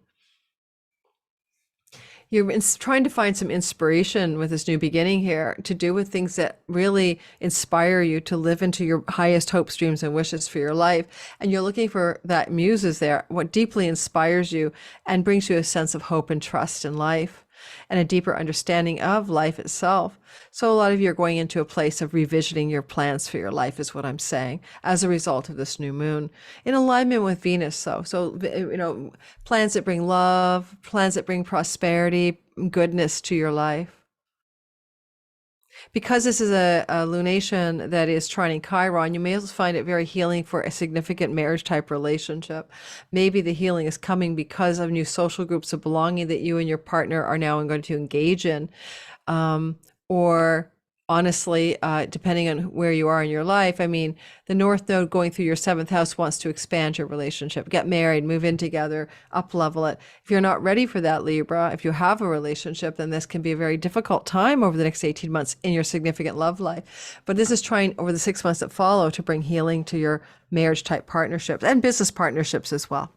You're trying to find some inspiration with this new beginning here to do with things that really inspire you to live into your highest hopes, dreams, and wishes for your life. And you're looking for that muses there, what deeply inspires you and brings you a sense of hope and trust in life, and a deeper understanding of life itself. So a lot of you are going into a place of revisiting your plans for your life, is what I'm saying, as a result of this new moon in alignment with Venus. So plans that bring love, plans that bring prosperity, goodness to your life. Because this is a lunation that is trining Chiron, you may also find it very healing for a significant marriage type relationship. Maybe the healing is coming because of new social groups of belonging that you and your partner are now going to engage in. Or honestly, depending on where you are in your life, I mean, the North Node going through your 7th house wants to expand your relationship, get married, move in together, up level it. If you're not ready for that, Libra, if you have a relationship, then this can be a very difficult time over the next 18 months in your significant love life. But this is trying over the 6 months that follow to bring healing to your marriage type partnerships and business partnerships as well.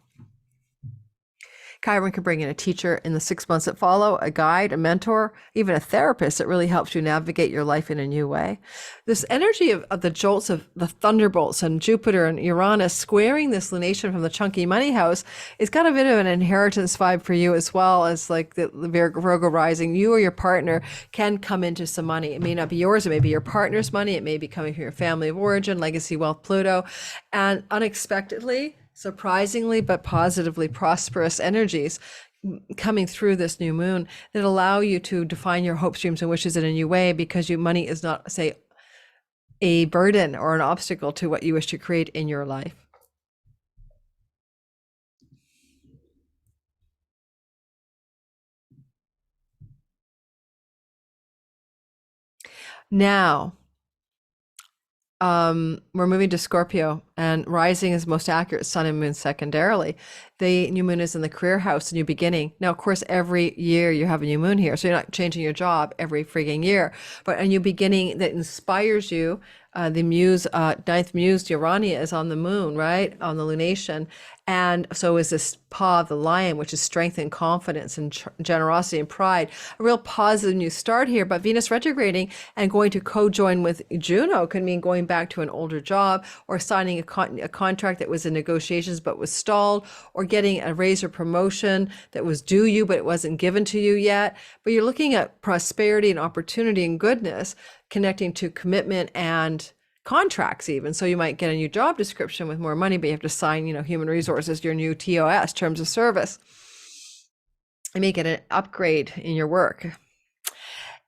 Chiron can bring in a teacher in the 6 months that follow, a guide, a mentor, even a therapist that really helps you navigate your life in a new way. This energy of the jolts of the thunderbolts and Jupiter and Uranus squaring this lunation from the chunky money house, it's got a bit of an inheritance vibe for you, as well as like the Virgo rising. You or your partner can come into some money. It may not be yours, it may be your partner's money, it may be coming from your family of origin, legacy, wealth, Pluto, and unexpectedly, surprisingly but positively prosperous energies coming through this new moon that allow you to define your hopes, dreams, and wishes in a new way, because your money is not, say, a burden or an obstacle to what you wish to create in your life. Now, we're moving to Scorpio, and rising is most accurate, sun and moon secondarily. The new moon is in the career house, a new beginning. Now, of course, every year you have a new moon here, so you're not changing your job every freaking year, but a new beginning that inspires you The muse, ninth muse, Urania, is on the moon, right? On the lunation. And so is this paw of the lion, which is strength and confidence and generosity and pride. A real positive new start here. But Venus retrograding and going to co-join with Juno could mean going back to an older job, or signing a contract that was in negotiations but was stalled, or getting a raise or promotion that was due you but it wasn't given to you yet. But you're looking at prosperity and opportunity and goodness connecting to commitment and contracts even. So you might get a new job description with more money, but you have to sign, human resources, your new TOS, terms of service. You may get an upgrade in your work.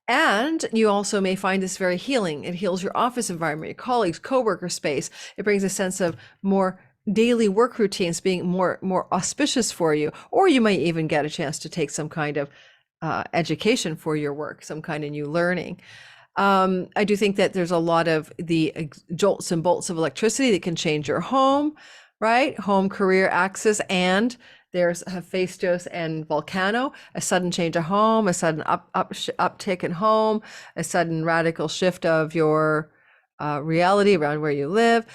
And you also may find this very healing. It heals your office environment, your colleagues, co-worker space. It brings a sense of more daily work routines being more auspicious for you. Or you might even get a chance to take some kind of education for your work, some kind of new learning. I do think that there's a lot of the jolts and bolts of electricity that can change your home, right? Home, career, axis, and there's Hephaistos and Volcano, a sudden change of home, a sudden uptick in home, a sudden radical shift of your reality around where you live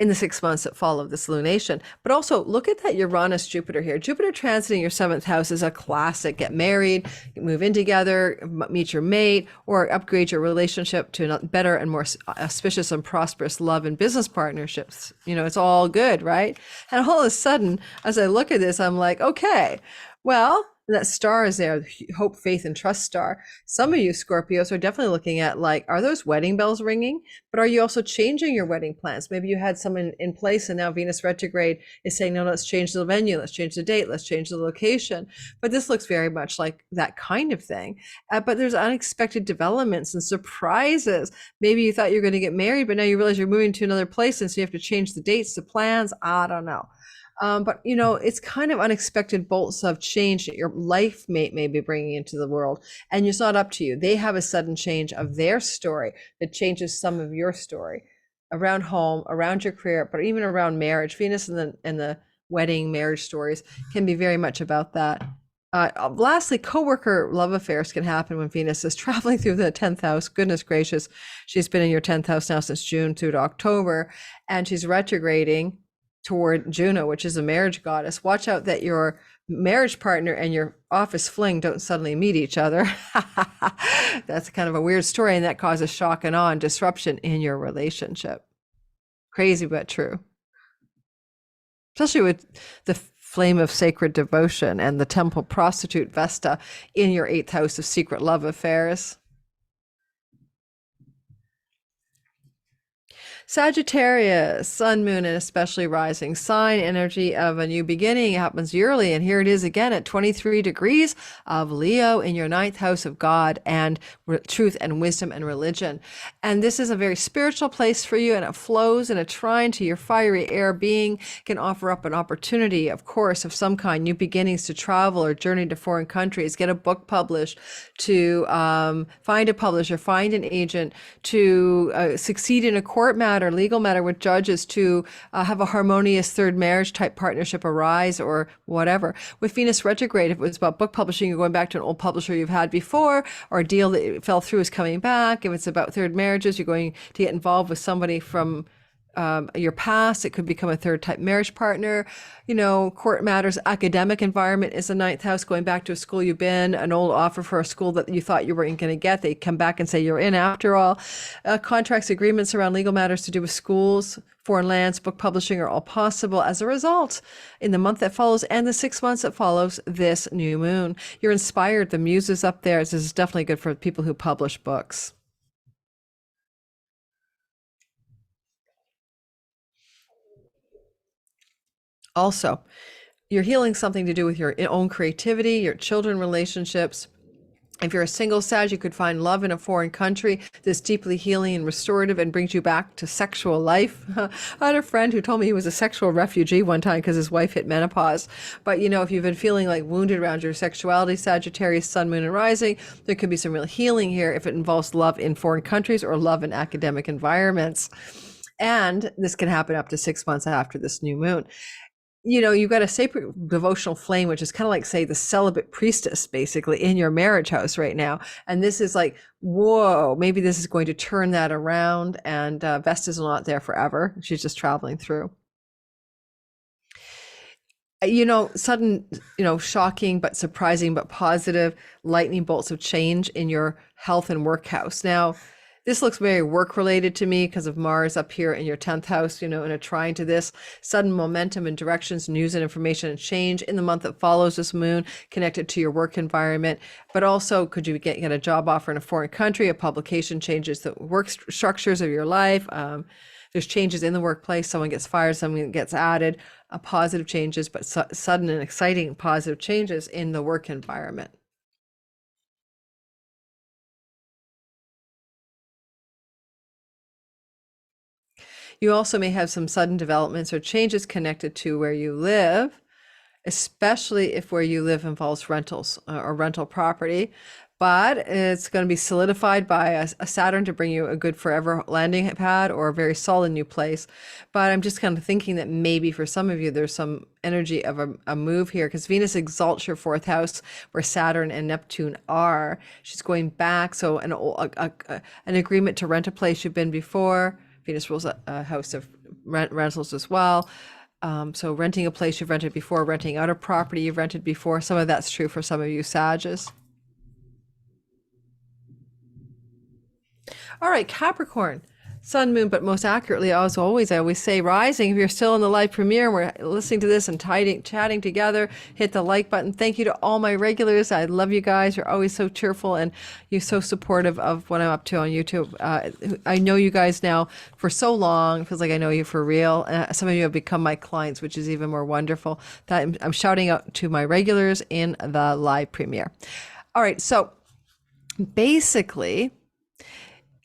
in the 6 months that follow this lunation. But also look at that Uranus Jupiter here. Jupiter transiting your 7th house is a classic. Get married, move in together, meet your mate, or upgrade your relationship to better and more auspicious and prosperous love and business partnerships. It's all good, right? And all of a sudden, as I look at this, I'm like, okay, well, that star is there, hope, faith, and trust star. Some of you Scorpios are definitely looking at are those wedding bells ringing? But are you also changing your wedding plans? Maybe you had someone in place and now Venus retrograde is saying, no, let's change the venue, let's change the date, let's change the location. But this looks very much like that kind of thing. But there's unexpected developments and surprises. Maybe you thought you were going to get married, but now you realize you're moving to another place, and so you have to change the dates, the plans. I don't know. But it's kind of unexpected bolts of change that your life mate may be bringing into the world, and it's not up to you. They have a sudden change of their story that changes some of your story around home, around your career, but even around marriage. Venus and the wedding marriage stories can be very much about that. Lastly, coworker love affairs can happen when Venus is traveling through the 10th house. Goodness gracious, she's been in your 10th house now since June through to October, and she's retrograding toward Juno, which is a marriage goddess. Watch out that your marriage partner and your office fling don't suddenly meet each other. That's kind of a weird story, and that causes shock and awe and disruption in your relationship. Crazy but true. Especially with the flame of sacred devotion and the temple prostitute Vesta in your 8th house of secret love affairs. Sagittarius, sun, moon, and especially rising sign, energy of a new beginning. It happens yearly, and here it is again at 23 degrees of Leo in your 9th house of God and truth and wisdom and religion. And this is a very spiritual place for you, and it flows in a trine to your fiery air being, can offer up an opportunity, of course, of some kind, new beginnings, to travel or journey to foreign countries, get a book published, to find a publisher, find an agent, to succeed in a court matter, legal matter with judges, to have a harmonious third marriage type partnership arise, or whatever. With Venus retrograde, if it was about book publishing, you're going back to an old publisher you've had before, or a deal that fell through is coming back. If it's about third marriages, you're going to get involved with somebody from your past. It could become a third type marriage partner. Court matters. Academic environment is the 9th house, going back to a school you've been, an old offer for a school that you thought you weren't going to get. They come back and say you're in after all. Contracts, agreements around legal matters to do with schools, foreign lands, book publishing are all possible as a result in the month that follows and the 6 months that follows this new moon. You're inspired. The muse is up there. This is definitely good for people who publish books. Also, you're healing something to do with your own creativity, your children relationships. If you're a single Sag, you could find love in a foreign country that's deeply healing and restorative and brings you back to sexual life. I had a friend who told me he was a sexual refugee one time because his wife hit menopause. But if you've been feeling like wounded around your sexuality, Sagittarius, sun, moon, and rising, there could be some real healing here if it involves love in foreign countries or love in academic environments. And this can happen up to 6 months after this new moon. you know, you've got a sacred devotional flame, which is kind of like, say, the celibate priestess, basically, in your marriage house right now. And this is like, whoa, maybe this is going to turn that around. And Vesta's not there forever. She's just traveling through. You know, sudden, you know, shocking but surprising but positive lightning bolts of change in your health and work house. Now, this looks very work related to me because of Mars up here in your 10th house, you know, in a trine to this. Sudden momentum and directions, news and information and change in the month that follows this moon connected to your work environment. But also, could you get a job offer in a foreign country? A publication changes the work structures of your life. There's changes in the workplace. Someone gets fired, someone gets added, positive changes, but sudden and exciting positive changes in the work environment. You also may have some sudden developments or changes connected to where you live, especially if where you live involves rentals or rental property. But it's going to be solidified by a Saturn to bring you a good forever landing pad or a very solid new place. But I'm just kind of thinking that maybe for some of you, there's some energy of a move here because Venus exalts your 4th house where Saturn and Neptune are. She's going back. So an agreement to rent a place you've been before. Venus rules a house of rentals as well. So renting a place you've rented before, renting out a property you've rented before. Some of that's true for some of you Sages. All right, Capricorn, sun, moon, but most accurately, as always, I always say rising. If you're still in the live premiere and we're listening to this and chatting together, hit the like button. Thank you to all my regulars. I love you guys. You're always so cheerful and you're so supportive of what I'm up to on YouTube. I know you guys now for so long. It feels like I know you for real. Some of you have become my clients, which is even more wonderful. That I'm shouting out to my regulars in the live premiere. All right, so basically,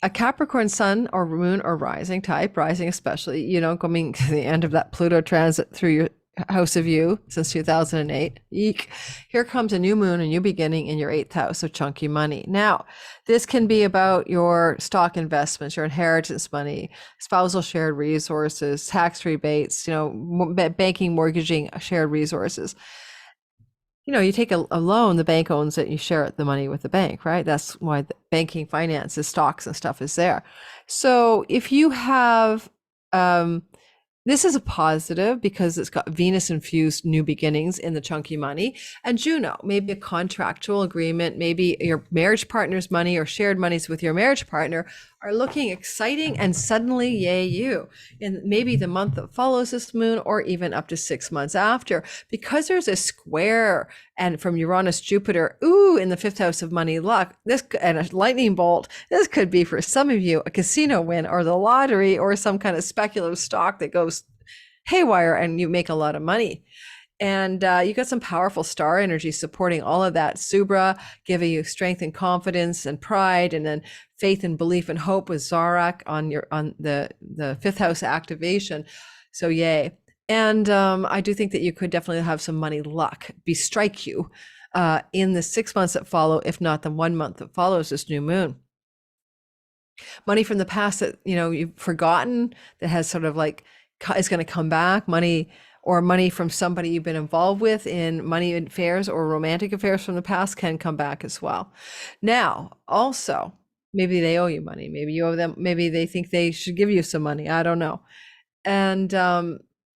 a Capricorn sun or moon or rising type, rising especially, you know, coming to the end of that Pluto transit through your house of you since 2008. Eek. Here comes a new moon, a new beginning in your 8th house of chunky money. Now, this can be about your stock investments, your inheritance money, spousal shared resources, tax rebates, you know, banking, mortgaging, shared resources. You know, you take a loan, the bank owns it, you share the money with the bank, right? That's why the banking finances, stocks and stuff is there. So if you have, this is a positive because it's got Venus infused new beginnings in the chunky money, and Juno, maybe a contractual agreement, maybe your marriage partner's money or shared monies with your marriage partner are looking exciting and suddenly, yay, you. In maybe the month that follows this moon or even up to 6 months after, because there's a square and from Uranus, Jupiter, ooh, in the 5th house of money luck, this and a lightning bolt, this could be for some of you a casino win or the lottery or some kind of speculative stock that goes haywire and you make a lot of money. And you got some powerful star energy supporting all of that. Subra giving you strength and confidence and pride, and then faith and belief and hope with Zarak on the 5th house activation. So yay. And I do think that you could definitely have some money luck strike you in the 6 months that follow, if not the 1 month that follows this new moon. Money from the past that, you know, you've forgotten that has sort of like is going to come back. Money from somebody you've been involved with in money affairs or romantic affairs from the past can come back as well. Now, also, maybe they owe you money. Maybe you owe them. Maybe they think they should give you some money. I don't know. And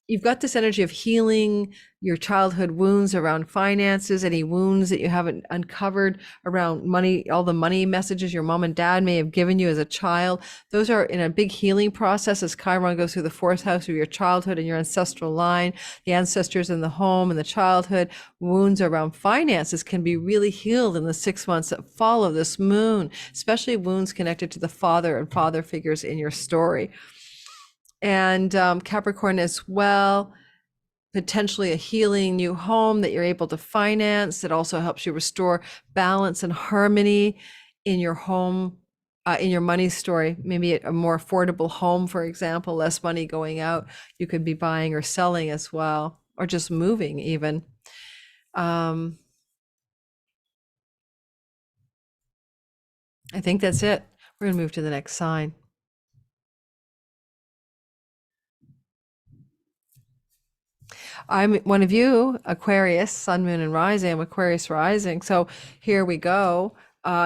you've got this energy of healing your childhood wounds around finances, any wounds that you haven't uncovered around money, all the money messages your mom and dad may have given you as a child. Those are in a big healing process as Chiron goes through the 4th house of your childhood and your ancestral line, the ancestors in the home and the childhood. Wounds around finances can be really healed in the 6 months that follow this moon, especially wounds connected to the father and father figures in your story. And Capricorn as well, potentially a healing new home that you're able to finance that also helps you restore balance and harmony in your home, in your money story. Maybe a more affordable home, for example, less money going out. You could be buying or selling as well, or just moving even. I think that's it. We're going to move to the next sign. I'm one of you, Aquarius, Sun, Moon, and Rising. I'm Aquarius rising. So here we go.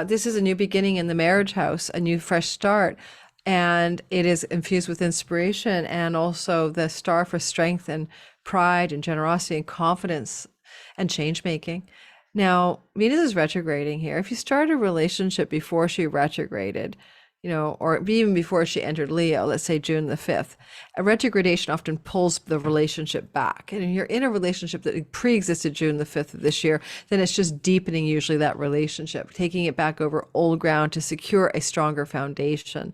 This is a new beginning in the marriage house, a new fresh start. And it is infused with inspiration and also the star for strength and pride and generosity and confidence and change making. Now, Venus is retrograding here. If you start a relationship before she retrograded, or even before she entered Leo, let's say June the 5th, a retrogradation often pulls the relationship back. And if you're in a relationship that pre-existed June the 5th of this year, then it's just deepening usually that relationship, taking it back over old ground to secure a stronger foundation.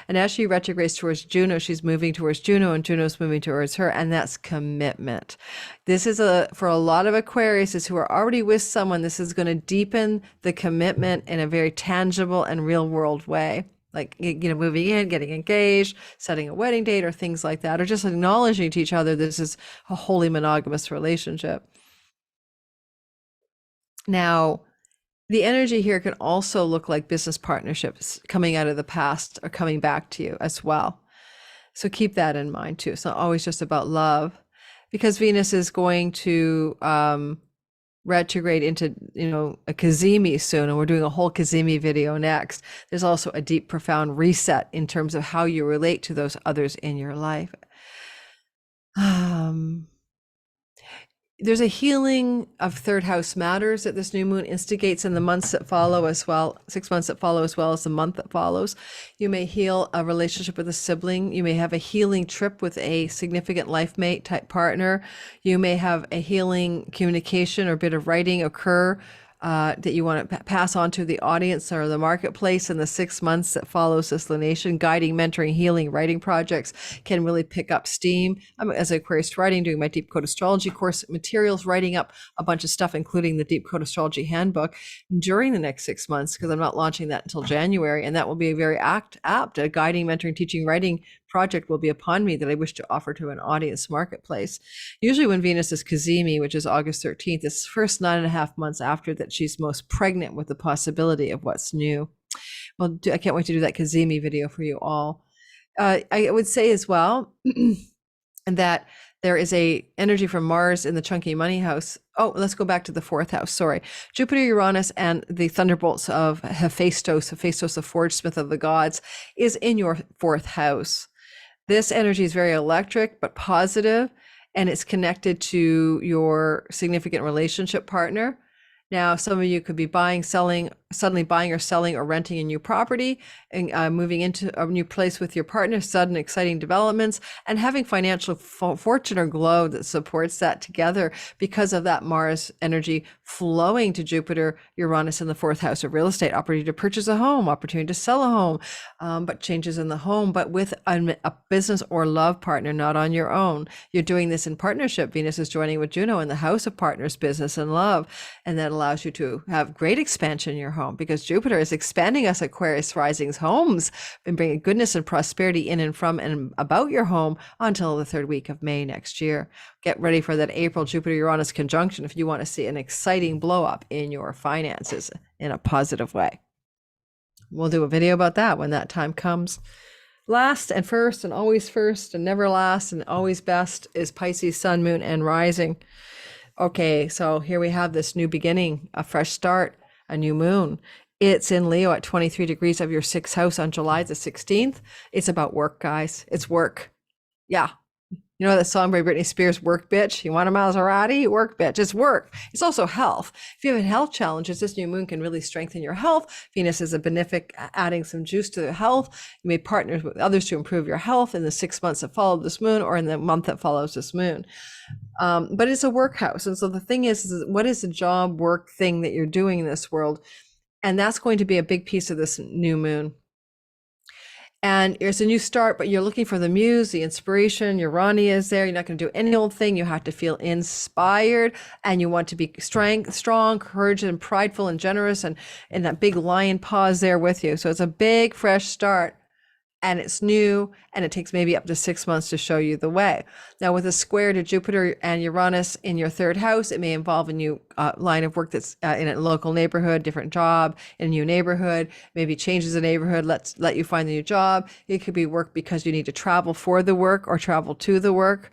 And as she retrogrades towards Juno, she's moving towards Juno and Juno's moving towards her, and that's commitment. This is for a lot of Aquariuses who are already with someone, this is going to deepen the commitment in a very tangible and real world way. Like, moving in, getting engaged, setting a wedding date or things like that, or just acknowledging to each other this is a wholly monogamous relationship. Now, the energy here can also look like business partnerships coming out of the past or coming back to you as well. So keep that in mind too. It's not always just about love, because Venus is going to retrograde into a Cazimi soon, and we're doing a whole Cazimi video next. There's also a deep, profound reset in terms of how you relate to those others in your life. There's a healing of third house matters that this new moon instigates in the months that follow as well, 6 months that follow, as well as the month that follows. You may heal a relationship with a sibling. You may have a healing trip with a significant life mate type partner. You may have a healing communication or bit of writing occur that you want to pass on to the audience or the marketplace in the 6 months that follows this lunation. Guiding, mentoring, healing, writing projects can really pick up steam. I'm, as Aquarius writing, doing my Deep Code Astrology course materials, writing up a bunch of stuff, including the Deep Code Astrology handbook during the next 6 months, because I'm not launching that until January. And that will be a very apt, a guiding, mentoring, teaching, writing project will be upon me that I wish to offer to an audience marketplace. Usually when Venus is Cazimi, which is August 13th, it's the first 9.5 months after that she's most pregnant with the possibility of what's new. Well, I can't wait to do that Cazimi video for you all. I would say as well that there is a energy from Mars in the chunky money house. Oh, let's go back to the 4th house. Sorry. Jupiter, Uranus, and the thunderbolts of Hephaistos, the forge smith of the gods, is in your 4th house. This energy is very electric, but positive, and it's connected to your significant relationship partner. Now, some of you could be suddenly buying or selling or renting a new property and moving into a new place with your partner, sudden exciting developments, and having financial fortune or glow that supports that together because of that Mars energy flowing to Jupiter, Uranus in the 4th house of real estate, opportunity to purchase a home, opportunity to sell a home, but changes in the home, but with a business or love partner, not on your own. You're doing this in partnership. Venus is joining with Juno in the house of partners, business and love, and that allows you to have great expansion in your home, because Jupiter is expanding us Aquarius rising's homes and bringing goodness and prosperity in and from and about your home until the 3rd week of May next year. Get ready for that April Jupiter Uranus conjunction if you want to see an exciting blow up in your finances in a positive way. We'll do a video about that when that time comes. Last and first and always first and never last and always best is Pisces, Sun, Moon, and Rising. Okay, so here we have this new beginning, a fresh start, a new moon. It's in Leo at 23 degrees of your 6th house on July the 16th. It's about work, guys. It's work. Yeah. You know that song by Britney Spears, Work Bitch? You want a Maserati? Work Bitch. It's work. It's also health. If you have health challenges, this new moon can really strengthen your health. Venus is a benefic, adding some juice to the health. You may partner with others to improve your health in the 6 months that follow this moon or in the month that follows this moon. But it's a work house. And so the thing is what is the job work thing that you're doing in this world? And that's going to be a big piece of this new moon. And it's a new start, but you're looking for the muse, the inspiration. Urania is there. You're not going to do any old thing. You have to feel inspired, and you want to be strong, courageous, and prideful and generous, and that big lion paw is there with you. So it's a big, fresh start. And it's new, and it takes maybe up to 6 months to show you the way. Now, with a square to Jupiter and Uranus in your 3rd house, it may involve a new line of work that's in a local neighborhood, different job, in a new neighborhood, maybe changes the neighborhood, let you find a new job. It could be work because you need to travel for the work or travel to the work.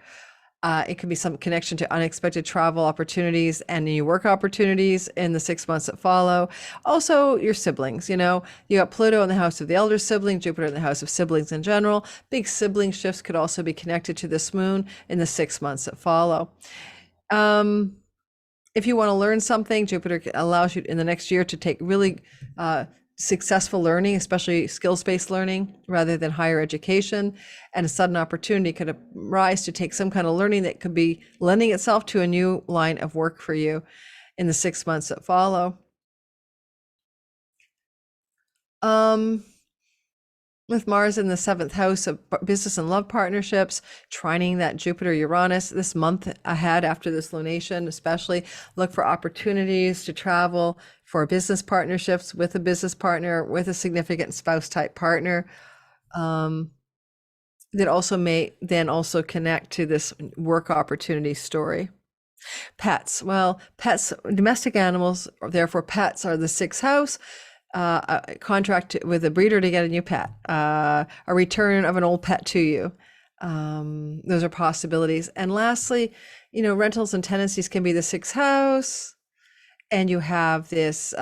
It can be some connection to unexpected travel opportunities and new work opportunities in the 6 months that follow. Also, your siblings, you got Pluto in the house of the elder sibling, Jupiter in the house of siblings in general. Big sibling shifts could also be connected to this moon in the 6 months that follow. If you want to learn something, Jupiter allows you in the next year to take really successful learning, especially skills-based learning, rather than higher education. And a sudden opportunity could arise to take some kind of learning that could be lending itself to a new line of work for you in the 6 months that follow. With Mars in the 7th house of business and love partnerships, trining that Jupiter Uranus this month ahead after this lunation, especially look for opportunities to travel for business partnerships with a business partner, with a significant spouse type partner. That also may then also connect to this work opportunity story. Pets. Well, pets, domestic animals, therefore pets are the 6th house. A contract with a breeder to get a new pet, a return of an old pet to you. Those are possibilities. And lastly, rentals and tenancies can be the 6th house. And you have this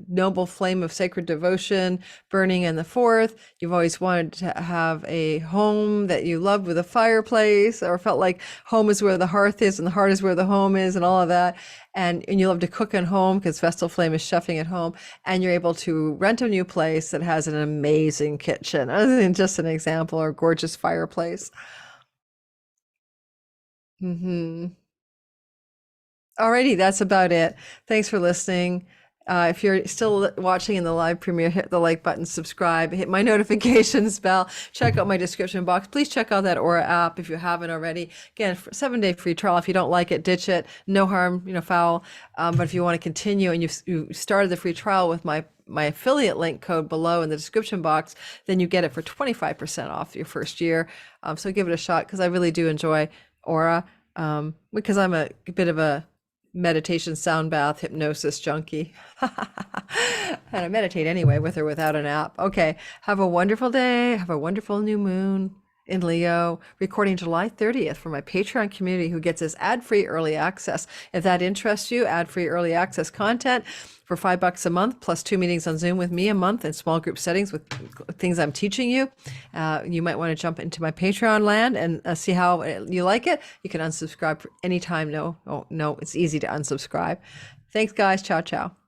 noble flame of sacred devotion burning in the 4th. You've always wanted to have a home that you loved with a fireplace, or felt like home is where the hearth is and the heart is where the home is, and all of that. And you love to cook at home because Vestal Flame is chefing at home. And you're able to rent a new place that has an amazing kitchen, other than just an example, or a gorgeous fireplace. Alrighty, that's about it. Thanks for listening. If you're still watching in the live premiere, hit the like button, subscribe, hit my notifications bell, check out my description box. Please check out that Aura app if you haven't already. Again, 7-day free trial. If you don't like it, ditch it. No harm, foul. But if you want to continue and you started the free trial with my affiliate link code below in the description box, then you get it for 25% off your first year. So give it a shot, because I really do enjoy Aura, because I'm a bit of a meditation, sound bath, hypnosis junkie. And I meditate anyway, with or without an app. Okay, have a wonderful day. Have a wonderful new moon in Leo, recording July 30th for my Patreon community, who gets this ad-free early access. If that interests you, ad-free early access content for $5 a month, plus 2 meetings on Zoom with me a month in small group settings with things I'm teaching you. You might want to jump into my Patreon land and see how you like it. You can unsubscribe anytime. No, it's easy to unsubscribe. Thanks, guys. Ciao, ciao.